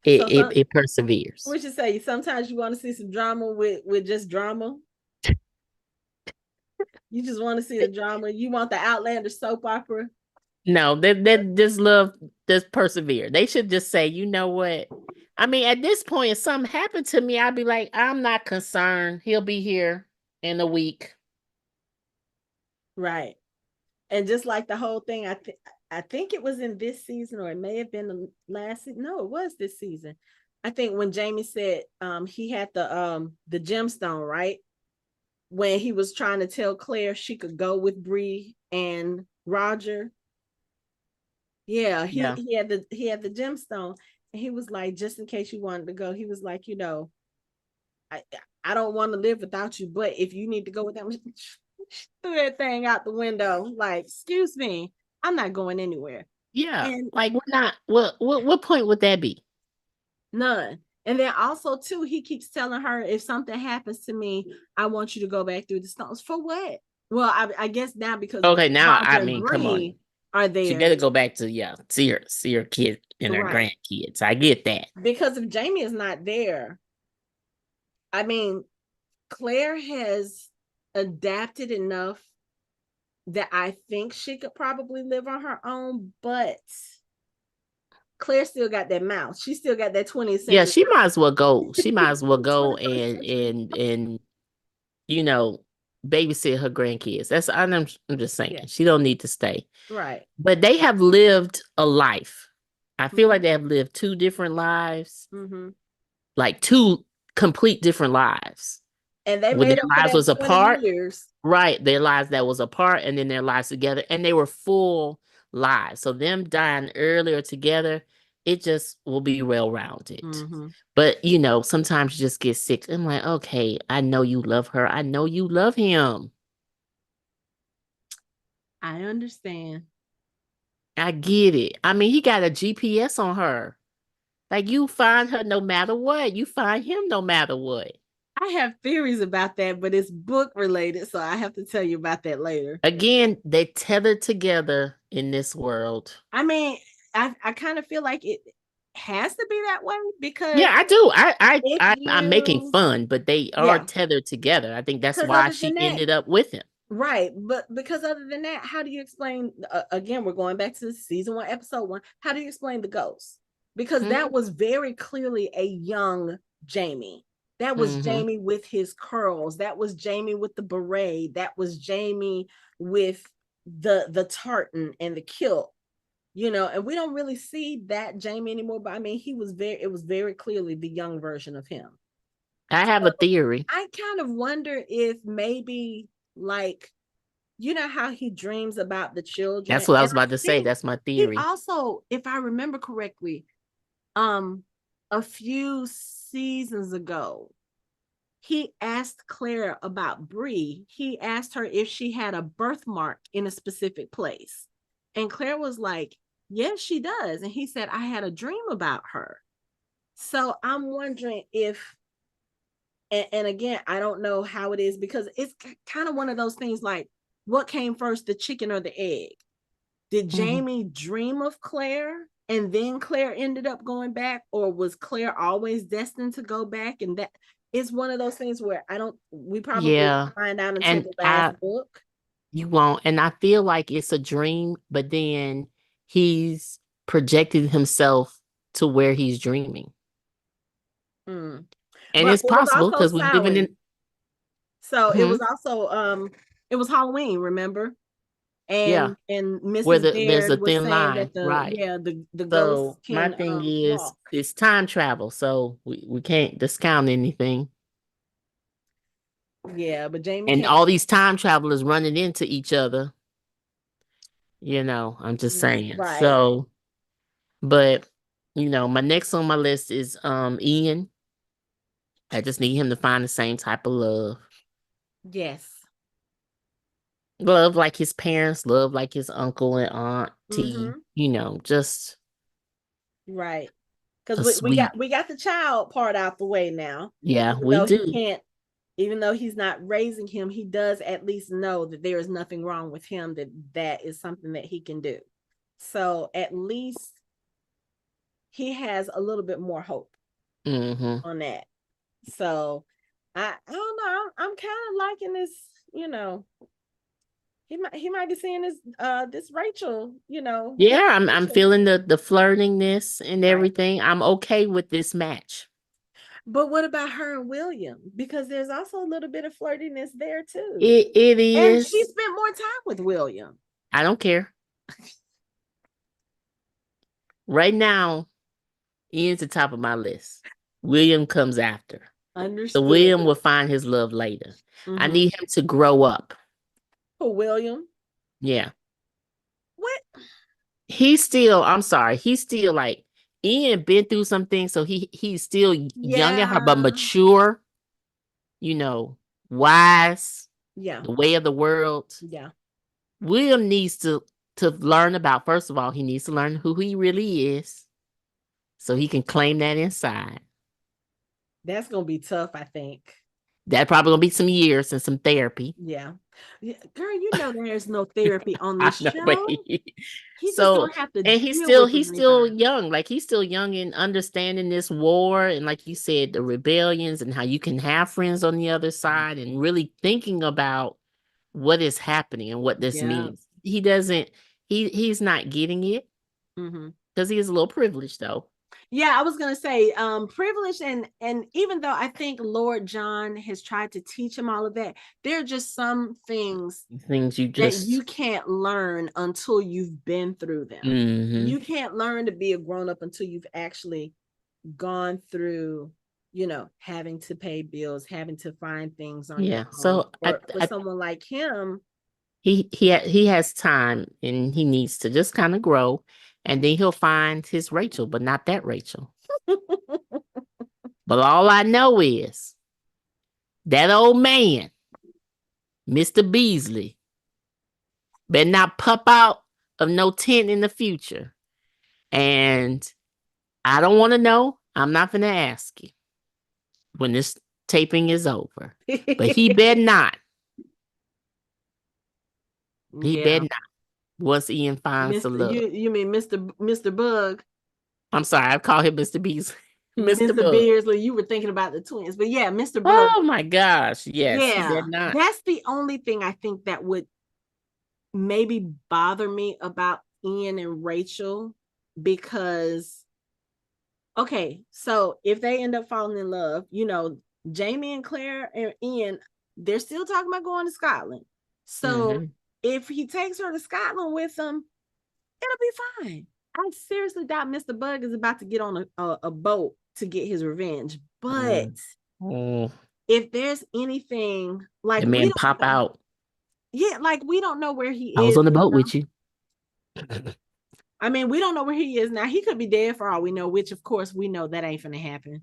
It So it, some it perseveres. we should say sometimes you want to see some drama with just drama. You just want to see the drama. You want the Outlander soap opera. No, they just love just persevere. They should just say, you know what? I mean, at this point, if something happened to me, I'd be like, I'm not concerned. He'll be here in a week. Right. And just like the whole thing, I think it was in this season, or it may have been the last season. No, it was this season. I think when Jamie said he had the gemstone, right? when he was trying to tell Claire she could go with Bree and Roger. Yeah, Yeah. he had the gemstone, and he was like, just in case you wanted to go, he was like, I I don't want to live without you, but if you need to go with them, threw that thing out the window. Like, excuse me, I'm not going anywhere. Yeah. And Like we're not what point would that be? none. And then also too, he keeps telling her, if something happens to me, I want you to go back through the stones. For what? Well, I guess now because Okay, now Roger I and mean, come on. Bree are She there, better go back to see her kid and her right? grandkids. I get that. Because if Jamie is not there, I mean, Claire has adapted enough that I think she could probably live on her own, but Claire still got that mouth. She still got that 20th Yeah, century. she might as well go. She might as well go 21st century. and you know babysit her grandkids. I'm just saying Yeah, she don't need to stay. right. But they have lived a life. I feel Mm-hmm. like they have lived two different lives, Mm-hmm. like two complete different lives. And they Where their made up for lives that was 20 apart, years. right? Their lives that was apart, and then their lives together, and they were full lives. So them dying earlier together, it just will be well rounded. Mm-hmm. But sometimes you just get sick. I'm like, okay, I know you love her. I know you love him. I understand. I get it. I mean, he got a GPS on her. Like you find her no matter what. You find him no matter what. I have theories about that, but it's book related, so I have to tell you about that later. Again, they tethered together in this world. I mean, I kind of feel like it has to be that way because Yeah, I do. if I'm making you, fun, but they are yeah, tethered together. I think that's because why other she than that, ended up with him. right. But because other than that, how do you explain, again, we're going back to season one, episode one. How do you explain the ghost? Because that Mm-hmm. was very clearly a young Jamie. That was Mm-hmm. Jamie with his curls. That was Jamie with the beret. That was Jamie with the tartan and the kilt. And we don't really see that Jamie anymore, but I mean, it was very clearly the young version of him. I have So a theory. I kind of wonder if maybe, like, how he dreams about the children. That's what I And was I about to say. think That's my he theory. also, if I remember correctly, um, a few seasons ago, he asked Claire about Bree. He asked her if she had a birthmark in a specific place. And Claire was like, yes, she does. And he said, I had a dream about her. So I'm wondering if, and again, I don't know how it is because it's kind of one of those things like, what came first, the chicken or the egg? Did Mhm. Jamie dream of Claire and then Claire ended up going back, or was Claire always destined to go back? And that is one of those things where we probably Yeah. won't find out until And the last book. you won't. And I feel like it's a dream, but then he's projected himself to where he's dreaming. Mm. And But it's it was possible also because we're living in. Samhain. So it Hmm, was also it was Halloween, remember? yeah, And where Mrs. there's a Baird was thin saying line, that right? the ghosts So my can thing is walk. it's time travel, so we can't discount anything. Yeah, but Jamie And can't. all these time travelers running into each other, I'm just saying. Right. So, but my next on my list is Ian. I just need him to find the same type of love. Yes. Love like his parents, love like his uncle and auntie, Mm-hmm. just Right. Because a we sweet. got the child part out the way now. Yeah, Even we though he do. can't, even though he's not raising him, he does at least know that there is nothing wrong with him, that is something that he can do. So at least he has a little bit more hope Hmm. on that. So I don't know. I'm kind of liking this, you know. He might be seeing this Rachel, Yeah, I'm complication. feeling the flirtingness and Right. everything. I'm okay with this match. But what about her and William? Because there's also a little bit of flirtiness there too. It And she is. spent more time with William. I don't care. Right now, Ian's the top of my list. William comes after. So Understood. William will find his love later. I Mm-hmm. need him to grow up. For William. Yeah. What? I'm sorry, he's still like Ian been through some things, so he's still young at heart, but Yeah. mature, you know, wise, Yeah. the way of the world. Yeah. William needs to learn about, first of all, he needs to learn who he really is so he can claim that inside. That's gonna be tough, I think. That probably gonna be some years and some therapy. Yeah. Yeah. Girl, you know there's no therapy on I this know, but show. He just so don't have to and deal with it he's still anytime. young. Like he's still young in understanding this war and like you said, the rebellions and how you can have friends on the other side and really thinking about what is happening and what this Yeah. means. He doesn't he's not getting it Mm-hmm. because he is a little privileged though. Yeah, I was gonna say, privilege, and even though I think Lord John has tried to teach him all of that, there are just some things Things you that just you can't learn until you've been through them. hmm You can't learn to be a grown up until you've actually gone through, having to pay bills, having to find things on your yeah. own. So For someone like him, he has time and he needs to just kind of grow and then he'll find his Rachel, but not that Rachel. But all I know is that old man, Mr. Beasley, better not pop out of no tent in the future. And I don't want to know. I'm not going to ask you when this taping is over. But he better not. He yeah, better not. Once Ian finds the Mr. love. You mean Mr. Bug, I'm sorry, I call him Mr. Beasley. Mr. Mr. Bug. Beardsley. You were thinking about the twins, but yeah, Mr. Bug. Oh my gosh. Yes, he Yeah, better not. that's the only thing I think that would maybe bother me about Ian and Rachel, because okay, so if they end up falling in love, Jamie and Claire and Ian, they're still talking about going to Scotland. So Mm-hmm. if he takes her to Scotland with him, it'll be fine. I seriously doubt Mr. Bug is about to get on a boat to get his revenge. But Mm. if there's anything like The we man don't pop know, out. yeah, like we don't know where I he was is. on the boat with you. I mean, we don't know where he is now. He could be dead for all we know, which of course we know that ain't gonna happen.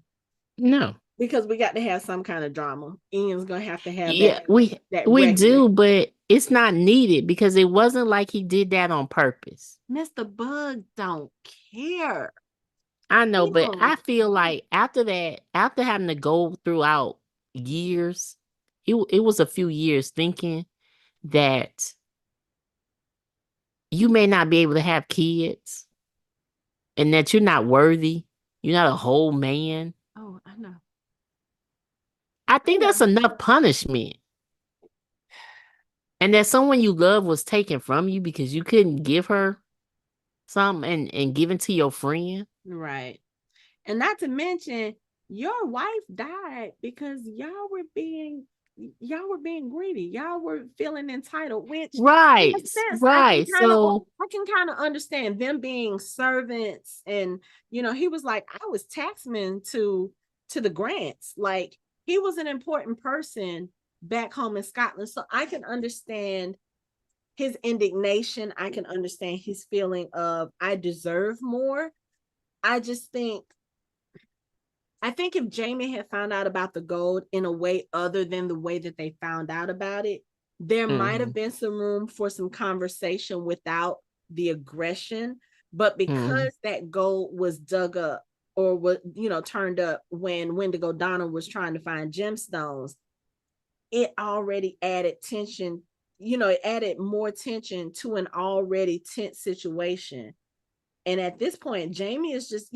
No. Because we got to have some kind of drama. Ian's gonna have to have Yeah, that we reckoning. do, but it's not needed because it wasn't like he did that on purpose. Mr. Bug don't care. I know, He but don't. I feel like after that, after having to go throughout years, it was a few years thinking that you may not be able to have kids and that you're not worthy. You're not a whole man. Oh, I know. I I think that's know. enough punishment. And that someone you love was taken from you because you couldn't give her something and give it to your friend. Right. And not to mention, your wife died because y'all were being greedy. Y'all were feeling entitled, which in a Right. sense Right. So I can kind of understand them being servants. And he was like, I was taxman to the Grants. Like, he was an important person back home in Scotland. So I can understand his indignation. I can understand his feeling of I deserve more. I just think I think if Jamie had found out about the gold in a way other than the way that they found out about it, there might have mhm, been some room for some conversation without the aggression. But mhm, because that gold was dug up or was, turned up when Wendigo Donna was trying to find gemstones, it already added tension, it added more tension to an already tense situation. And at this point, Jamie is just,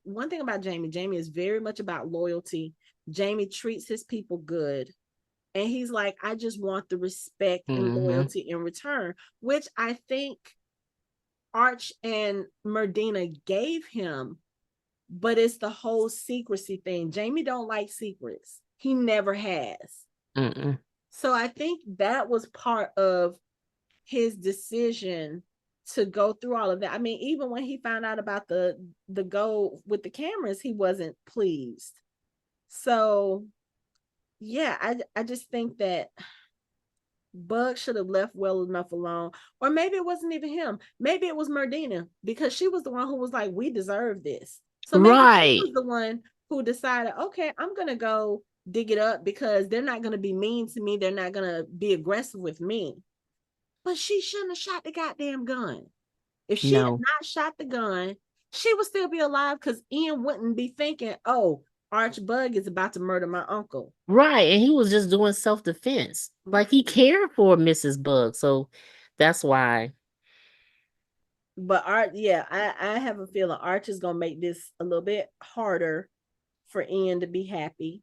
one thing about Jamie is very much about loyalty. Jamie treats his people good. And he's like, I just want the respect and mhm, loyalty in return, which I think Arch and Merdina gave him. But it's the whole secrecy thing. Jamie don't like secrets. He never has. mm-mm. So I think that was part of his decision to go through all of that. I mean, even when he found out about the goal with the cameras, he wasn't pleased. So yeah, I just think that Bug should have left well enough alone. Or maybe it wasn't even him. Maybe it was Merdina because she was the one who was like, we deserve this. So maybe she Right. was the one who decided, okay, I'm going to go dig it up because they're not going to be mean to me. They're not going to be aggressive with me. But she shouldn't have shot the goddamn gun. If she had No. not shot the gun, she would still be alive because Ian wouldn't be thinking, oh, Arch Bug is about to murder my uncle. Right. And he was just doing self-defense. Like he Right. cared for Mrs. Bug. So that's why. But Art, yeah, I have a feeling Arch is gonna make this a little bit harder for Ian to be happy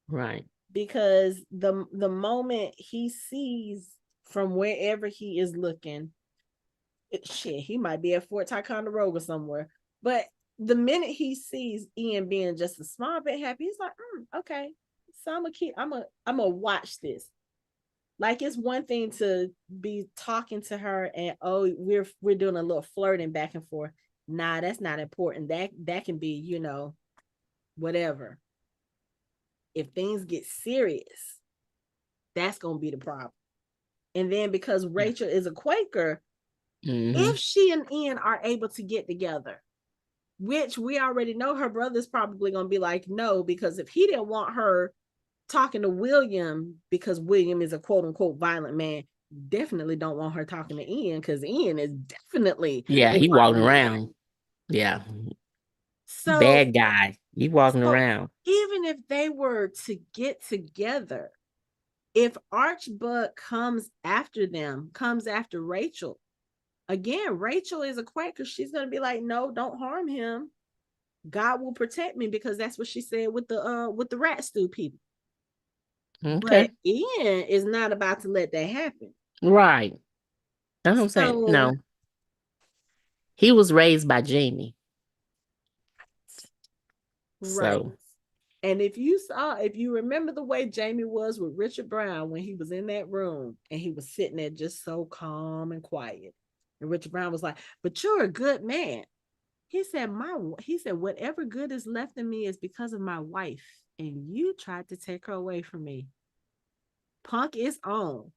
Right. because the moment he sees from wherever he is looking, shit, he might be at Fort Ticonderoga somewhere. But the minute he sees Ian being just a small bit happy, he's like, okay, so I'm gonna watch this. Like it's one thing to be talking to her and oh we're doing a little flirting back and forth. Nah, that's not important. That can be, whatever. If things get serious, that's gonna be the problem. And then because Yeah. Rachel is a Quaker, Mm-hmm. if she and Ian are able to get together, which we already know her brother's probably gonna be like, no, because if he didn't want her talking to William because William is a quote unquote violent man, definitely don't want her talking to Ian because Ian is definitely Yeah, a he walking violent man. around. Yeah. So, Bad guy. He walking so around. even if they were to get together, if Archbug comes after them, comes after Rachel, again, Rachel is a Quaker. She's gonna be like, no, don't harm him. God will protect me because that's what she said with the rat stew people. But Okay. Ian is not about to let that happen. Right. That's what I'm saying. So, No. He was raised by Jamie. right. So And if you remember the way Jamie was with Richard Brown when he was in that room and he was sitting there just so calm and quiet. And Richard Brown was like, but you're a good man. He said, whatever good is left in me is because of my wife. And you tried to take her away from me. Punk is on.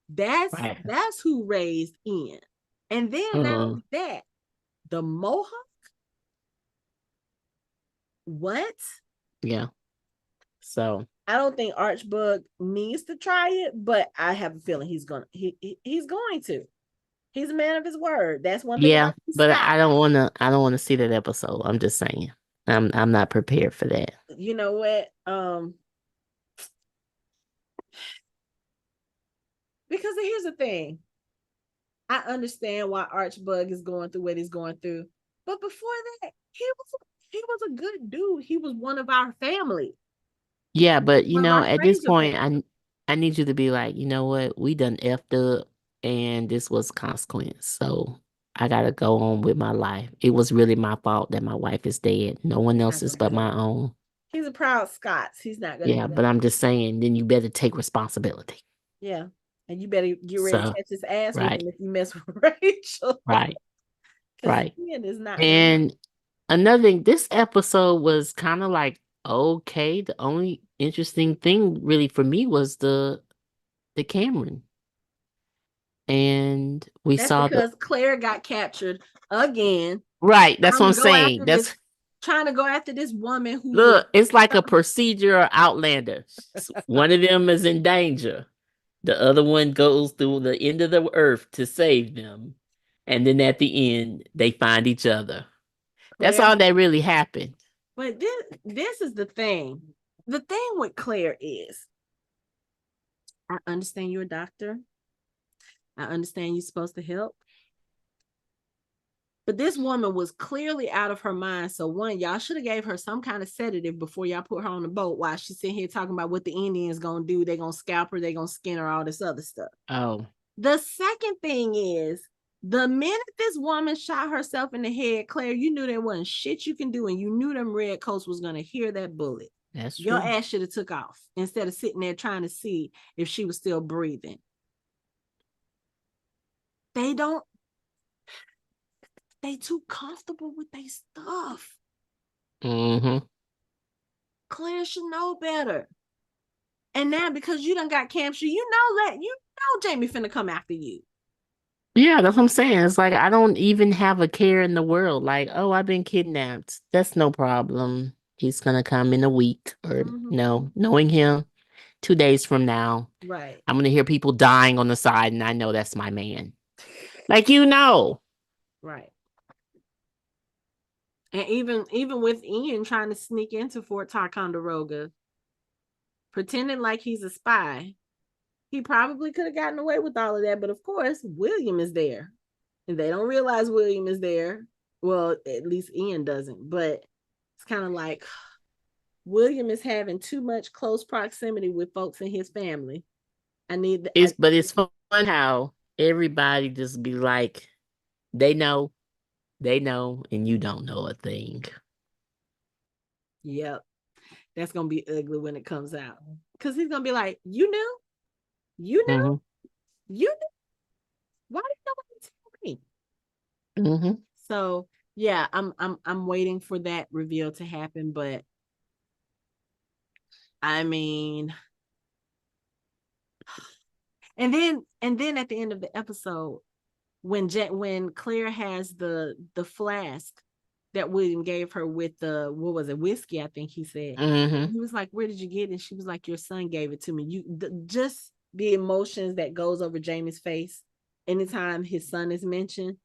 That's right. that's who raised Ian. And then not Uh, only that, the Mohawk, what? yeah. So I don't think Archbug needs to try it, but I have a feeling he's going to. He's a man of his word. That's one thing yeah, about Scott. but I don't wanna see that episode. I'm just saying. I'm not prepared for that. You know what? Because here's the thing. I understand why Archbug is going through what he's going through. But before that, he was a good dude. He was one of our family. Yeah, but One of our at this stranger point, family. I need you to be like, you know what? We done effed up and this was consequence. So I gotta go on with my life. It was really my fault that my wife is dead. No one He's not else's gonna do but that. my own. He's a proud Scots. He's not gonna Yeah, do but that. I'm just saying, then you better take responsibility. Yeah. And you better get ready to So catch his ass right, whooping if you mess with Rachel. right, Because right. Ian is not gonna have And another thing, this episode was kind of like okay. The only interesting thing really for me was the Cameron. And we that's saw the because Claire got captured again, right, that's what trying to I'm go saying. after this, That's trying to go after this woman who was look, it's like a procedure Outlander. One of them is in danger. The other one goes through the end of the earth to save them. And then at the end, they find each other. That's Claire. all that really happened. But this is the thing. The thing with Claire is, I understand you're a doctor. I understand you're supposed to help. But this woman was clearly out of her mind. So one, y'all should have gave her some kind of sedative before y'all put her on the boat while she's sitting here talking about what the Indians gonna do. They're gonna scalp her, they're gonna skin her, all this other stuff. Oh, The second thing is the minute this woman shot herself in the head, Claire, you knew there wasn't shit you can do, and you knew them red coats was gonna hear that bullet. that's Your true. ass should have took off instead of sitting there trying to see if she was still breathing. They don't, they too comfortable with their stuff. Mm-hmm. Claire should know better. And now because you done got captured, you know Jamie finna come after you. Yeah, that's what I'm saying. It's like I don't even have a care in the world. Like, oh, I've been kidnapped. That's no problem. He's gonna come in a week or Mm-hmm. no, knowing him 2 days from now. Right. I'm gonna hear people dying on the side, and I know that's my man. Like, you know. Right. And even with Ian trying to sneak into Fort Ticonderoga, pretending like he's a spy, he probably could have gotten away with all of that. But of course, William is there. And they don't realize William is there. Well, at least Ian doesn't. But it's kind of like William is having too much close proximity with folks in his family. I need the, I, But it's fun how everybody just be like, they know, and you don't know a thing. yep, that's gonna be ugly when it comes out. Cause he's gonna be like, you knew, you knew, Mm-hmm. you knew. Why didn't nobody tell me? Mm-hmm. So yeah, I'm waiting for that reveal to happen. But I mean, and then at the end of the episode, when Claire has the flask that William gave her with the, what was it, whiskey, I think he said. Mm-hmm. He was like, where did you get it? And she was like, your son gave it to me. Just the emotions that goes over Jamie's face anytime his son is mentioned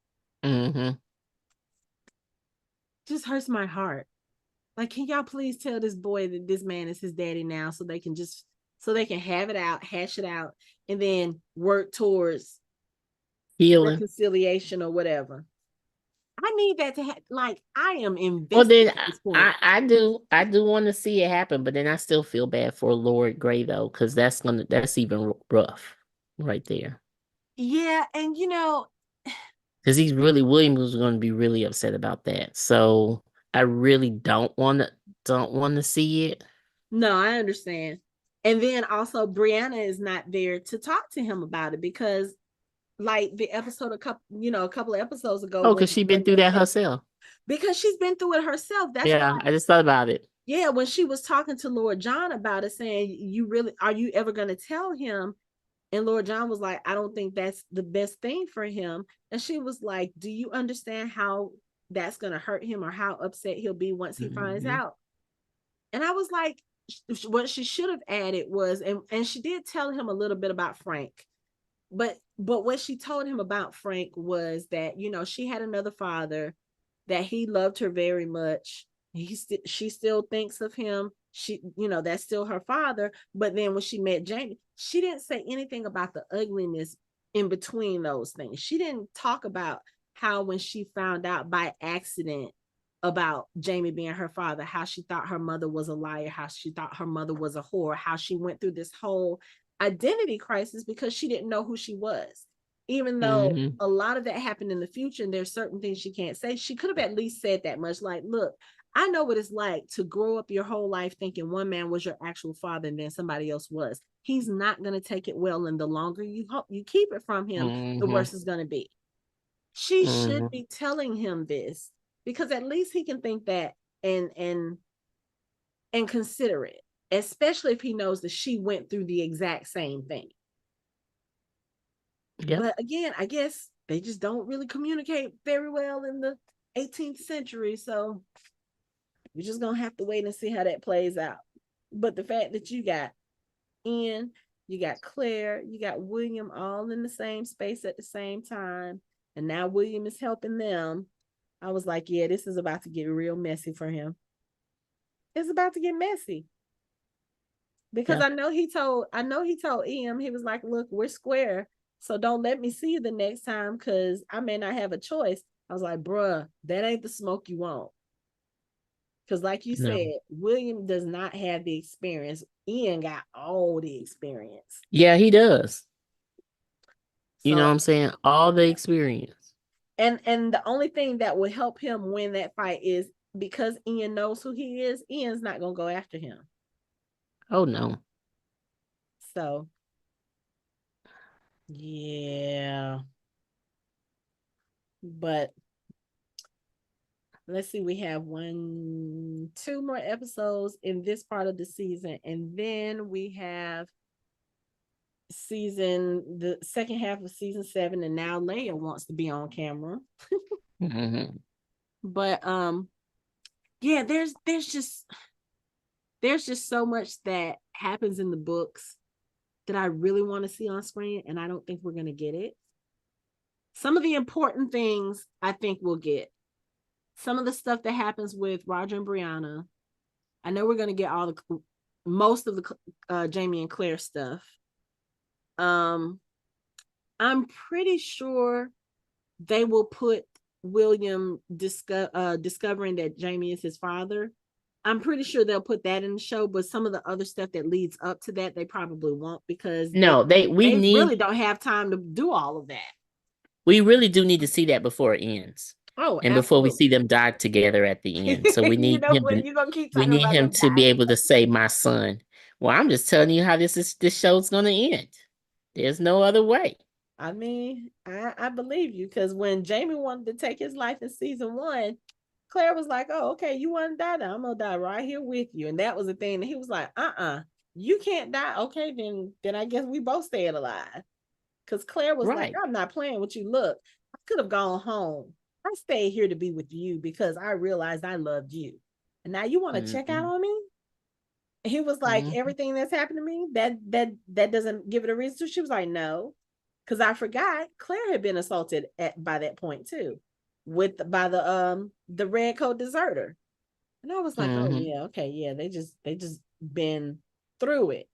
Mm-hmm. just hurts my heart. Like, can y'all please tell this boy that this man is his daddy now, so they can have it out, hash it out, and then work towards Healing. reconciliation or whatever. I need that to like, I am Well, invested then at this point. I do want to see it happen, but then I still feel bad for Lord Gray though, because that's even rough right there. Yeah, and Because William was going to be really upset about that. So I really don't want to see it. no, I understand. And then also Brianna is not there to talk to him about it because like the episode a couple of episodes ago Oh, because she been through that herself. because she's been through it herself. That's why, Yeah, I just thought about it. yeah, when she was talking to Lord John about it, saying, are you ever going to tell him? And Lord John was like, I don't think that's the best thing for him. And she was like, do you understand how that's going to hurt him or how upset he'll be once he finds Mm-hmm. out? And I was like, what she should have added was, and she did tell him a little bit about Frank, but what she told him about Frank was that she had another father, that he loved her very much. She still thinks of him. That's still her father. But then when she met Jamie, she didn't say anything about the ugliness in between those things. She didn't talk about how when she found out by accident about Jamie being her father, how she thought her mother was a liar, how she thought her mother was a whore, how she went through this whole identity crisis because she didn't know who she was. Even though Mm-hmm. a lot of that happened in the future and there's certain things she can't say, she could have at least said that much. Like, look, I know what it's like to grow up your whole life thinking one man was your actual father and then somebody else was. He's not going to take it well. And the longer you keep it from him, the Mm-hmm. worse it's going to be. She should Mm-hmm. be telling him this because at least he can think that and and and consider it, especially if he knows that she went through the exact same thing. Yep. But again, I guess they just don't really communicate very well in the 18th century. So we're just going to have to wait and see how that plays out. But the fact that you got Ian, you got Claire, you got William all in the same space at the same time, and now William is helping them. I was like, yeah, this is about to get real messy for him. It's about to get messy. Because Yeah. I know he told Ian, he was like, look, we're square. So don't let me see you the next time because I may not have a choice. I was like, bruh, that ain't the smoke you want. Because, like you No. said, William does not have the experience. Ian got all the experience. Yeah, he does. You know So what I'm saying? All the experience. and the only thing that will help him win that fight is because Ian knows who he is, Ian's not gonna go after him. Oh no. So yeah. But let's see, we have two more episodes in this part of the season, and then we have the second half of season 7, and now Leia wants to be on camera. Mm-hmm. But yeah, there's just so much that happens in the books that I really want to see on screen, and I don't think we're gonna get it. Some of the important things I think we'll get. Some of the stuff that happens with Roger and Brianna, I know we're gonna get most of the Jamie and Claire stuff. I'm pretty sure they will put William discovering that Jamie is his father. I'm pretty sure they'll put that in the show, but some of the other stuff that leads up to that, they probably won't, because No, we they really need don't have time to do all of that. we really do need to see that before it ends. Oh, And before we absolutely. see them die together at the end. So we You need know what? You're gonna keep we talking need about him them to be dying. able to say, my son. Well, I'm just telling you how this show's gonna end. There's no other way. I mean, I believe you, because when Jamie wanted to take his life in season 1, Claire was like, "Oh, okay, you want to die? Now I'm gonna die right here with you." And that was the thing. That he was like, you can't die. Okay, then I guess we both stayed alive. Because Claire was like, Right. "I'm not playing with you. Look, I could have gone home. I stayed here to be with you because I realized I loved you. And now you want to check out Mm-hmm. on me?" He was like, Mm-hmm. "Everything that's happened to me, that doesn't give it a reason to." She was like, "No." Because I forgot Claire had been assaulted by that point too, by the red coat deserter. And I was like, "Oh Mm-hmm. yeah, okay, yeah, they just been through it,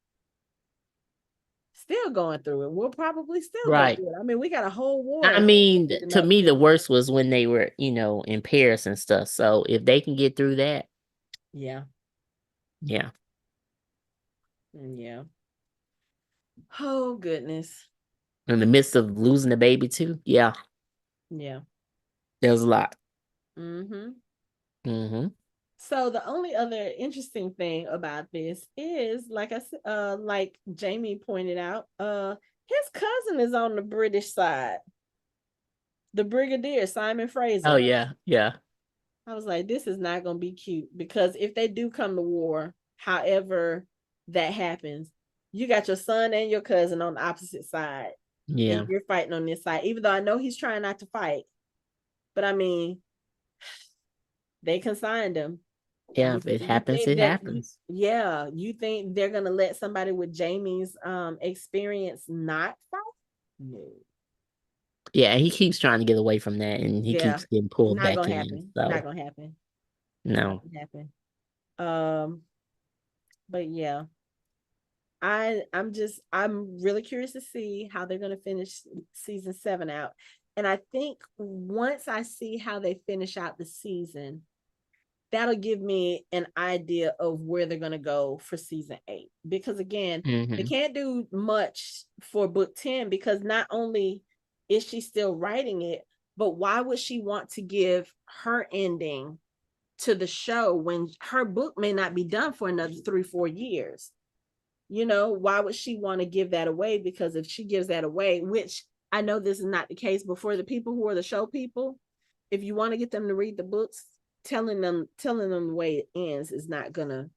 still going through it. We'll probably still go Right. through it. I mean, we got a whole I war mean, leading to up me, to the it." worst was when they were, in Paris and stuff. So if they can get through that, Yeah, yeah. yeah. Oh goodness. In the midst of losing the baby too, yeah, Yeah. there was a lot. Mm-hmm. Mm-hmm. So the only other interesting thing about this is, like I said, like Jamie pointed out, his cousin is on the British side, the Brigadier Simon Oh Fraser. yeah, yeah, I was like, this is not going to be cute, because if they do come to war, however that happens, you got your son and your cousin on the opposite side, and yeah, you're fighting on this side. Even though I know he's trying not to fight, but I mean, they consigned him. yeah. You If it you happens, think it that happens. yeah, you think they're gonna let somebody with Jamie's experience not fight? No. Yeah, he keeps trying to get away from that, and he Yeah, keeps getting pulled not back gonna in. happen. Not So gonna happen. Not no, gonna happen. Um, but yeah, I'm really curious to see how they're gonna finish season 7 out. And I think once I see how they finish out the season, that'll give me an idea of where they're going to go for season 8. Because again, they hmm can't do much for book 10, because not only is she still writing it, but why would she want to give her ending to the show when her book may not be done for another 3-4 years? Why would she want to give that away? Because if she gives that away, which I know this is not the case, but for the people who are the show people, if you want to get them to read the books, telling them the way it ends is not gonna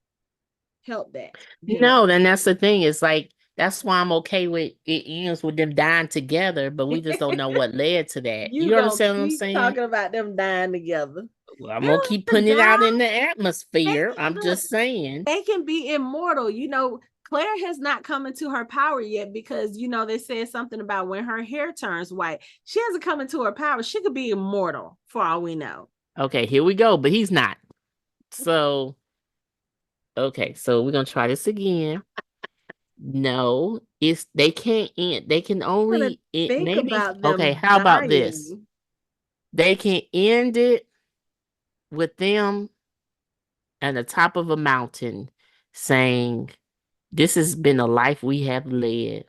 help that. no. Then that's the thing. It's like that's why I'm okay with it ends with them dying together, but we just don't know what led to that. You You gonna understand what I'm keep saying? talking about them dying together. Well, I'm They gonna don't keep have to putting it out in die. the They atmosphere. I'm look. just saying. They can be immortal. Claire has not come into her power yet, because they said something about when her hair turns white. She hasn't come into her power. She could be immortal for all we know. Okay, here we go, but he's not. So okay, so we're gonna try this again. No, it's they can't end. They can I'm gonna only think maybe. about Okay, them how about this? dying. They can end it with them at the top of a mountain saying, "This has been a life we have led,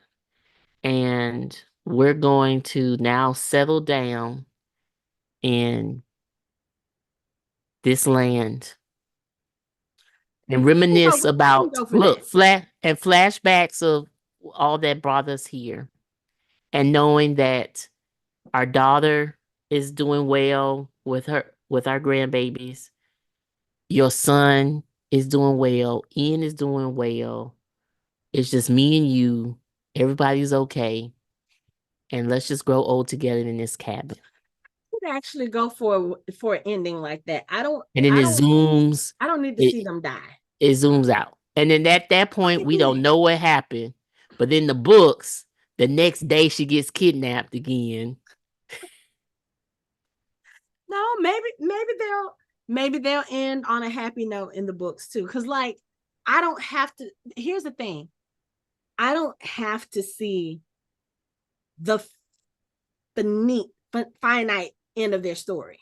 and we're going to now settle down in this land and reminisce We can about go for that. flashbacks of all that brought us here, and knowing that our daughter is doing well with with our grandbabies. Your son is doing well. Ian is doing well. It's just me and you. Everybody's okay. And let's just grow old together in this cabin. Would actually go for an ending like that. And then it zooms. I don't need to see them die. It zooms out. And then at that point, we don't know what happened. But in the books, the next day she gets kidnapped again. No, maybe they'll end on a happy note in the books too. Cause like I don't have to. Here's the thing. I don't have to see the finite end of their story.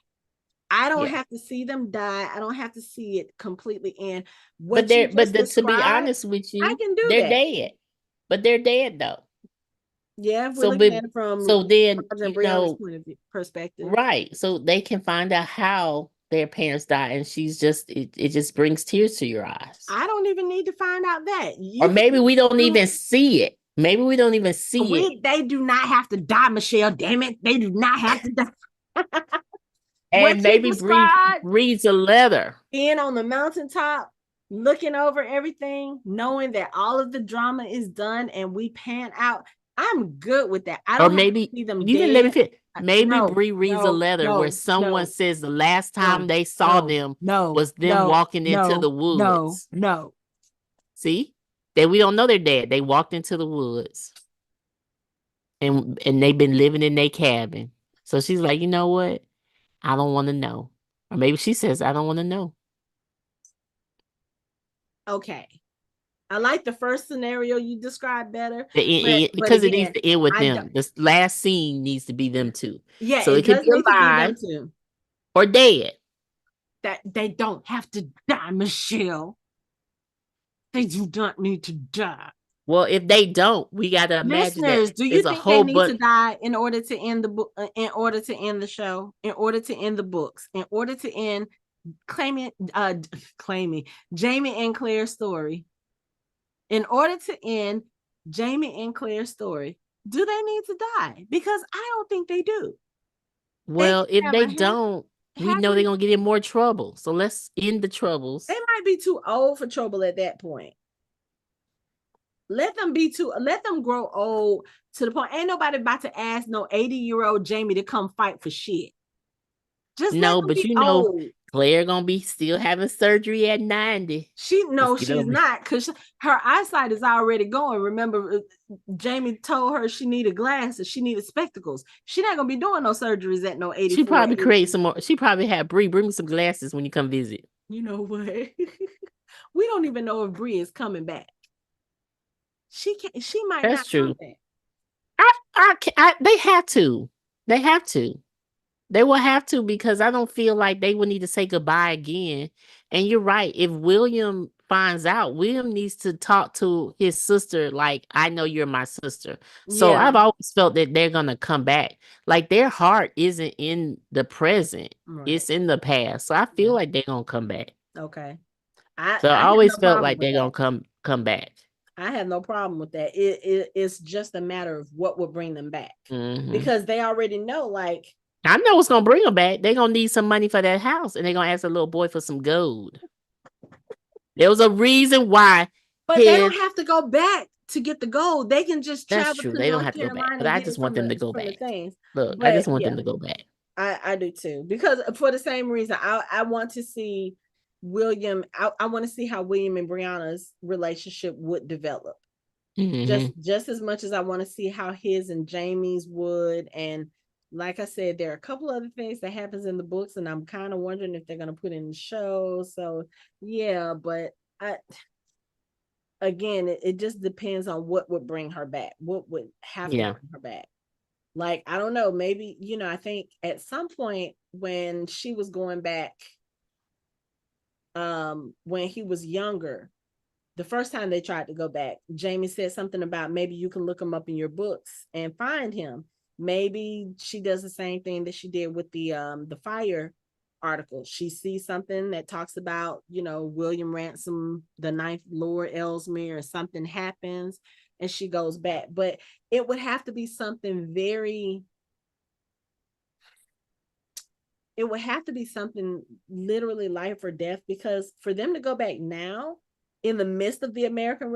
I don't have to see them die. I don't have to see it completely end. To be honest with you, I can do they're that. dead. But they're dead though. Yeah, if we're looking at it from perspective. Right. So they can find out how their parents died, and it just brings tears to your eyes. I don't even need to find out that. Or maybe we don't even see it. Maybe we don't even see it. They do not have to die, Michelle. Damn it. They do not have to die. And maybe reads a letter. Being on the mountaintop, looking over everything, knowing that all of the drama is done and we pan out. I'm good with that. I don't maybe see them you dead. can let me fit. Maybe Bree reads a letter where someone says the last time they saw them was them walking into the woods. No. See? That we don't know they're dead. They walked into the woods. And they've been living in their cabin. So she's like, you know what? I don't want to know. Or maybe she says, I don't want to know. Okay. I like the first scenario you described better. Because it needs to end with them. This last scene needs to be them too. Yeah, so it could be alive or dead. That they don't have to die, Michelle. They do not need to die. Well, if they don't, we got to imagine Listeners, do you think they need to die in order to end the book, in order to end the show, in order to end the books, in order to end claiming Jamie and Claire's story? In order to end Jamie and Claire's story, do they need to die? Because I don't think they do. Well, if they don't, we know they're going to get in more trouble. So let's end the troubles. They might be too old for trouble at that point. Let them grow old to the point. Ain't nobody about to ask no 80-year-old Jamie to come fight for shit. Just no, but you know, old. Claire gonna be still having surgery at 90. She's not, because her eyesight is already going. Remember, Jamie told her she needed glasses, she needed spectacles. She's not gonna be doing no surgeries at no 84. She probably create some more. She probably had Bree bring me some glasses when you come visit. You know what? We don't even know if Bree is coming back. She might That's not true. come back. They have to. They have to. They will have to, because I don't feel like they will need to say goodbye again. And you're right. If William finds out, William needs to talk to his sister like, I know you're my sister. So I've always felt that they're going to come back. Like their heart isn't in the present. Right. It's in the past. So I feel like they're going to come back. Okay. I always felt like they're going to come back. I have no problem with that. It's just a matter of what will bring them back. Mm-hmm. Because they already know, like, I know what's gonna bring them back. They're gonna need some money for that house, and they're gonna ask a little boy for some gold. There was a reason why. But they don't have to go back to get the gold. They can just travel. That's true. They don't have to go back. But I just want them to go back. Look, I just want them to go back. I do too, because for the same reason, I want to see William. I want to see how William and Brianna's relationship would develop. Mm-hmm. Just as much as I want to see how his and Jamie's would. And like I said, there are a couple other things that happens in the books, and I'm kind of wondering if they're going to put in the show. So yeah, but again, it just depends on what would bring her back. What would have to bring her back? Like, I don't know, maybe, I think at some point when she was going back, when he was younger, the first time they tried to go back, Jamie said something about maybe you can look him up in your books and find him. Maybe she does the same thing that she did with the fire article. She sees something that talks about, William Ransom, the 9th Lord Ellesmere, or something happens and she goes back. But it would have to be something very, it would have to be something literally life or death, because for them to go back now in the midst of the American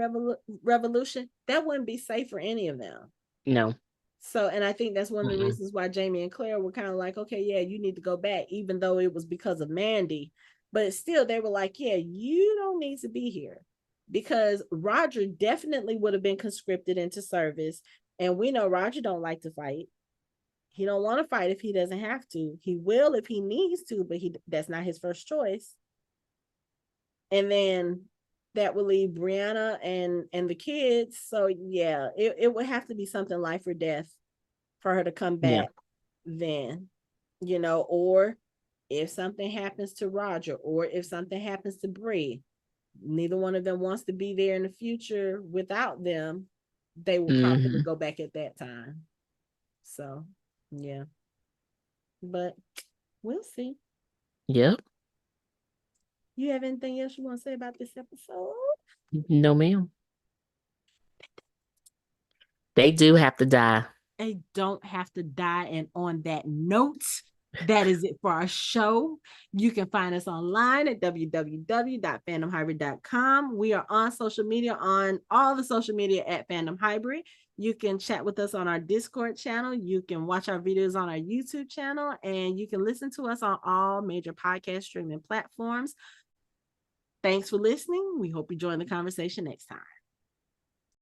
Revolution, that wouldn't be safe for any of them. No. So, and I think that's one of the reasons why Jamie and Claire were kind of like, okay, yeah, you need to go back, even though it was because of Mandy. But still, they were like, yeah, you don't need to be here, because Roger definitely would have been conscripted into service. And we know Roger don't like to fight. He don't want to fight if he doesn't have to. He will if he needs to, but that's not his first choice. And then that would leave Brianna and the kids. So yeah, it would have to be something life or death for her to come back then, or if something happens to Roger, or if something happens to Bree, neither one of them wants to be there in the future without them. They will probably go back at that time. So yeah, but we'll see. Yep. You have anything else you want to say about this episode? No, ma'am. They do have to die. They don't have to die. And on that note, that is it for our show. You can find us online at www.fandomhybrid.com. We are on social media, on all the social media at Fandom Hybrid. You can chat with us on our Discord channel. You can watch our videos on our YouTube channel, and you can listen to us on all major podcast streaming platforms. Thanks for listening. We hope you join the conversation next time.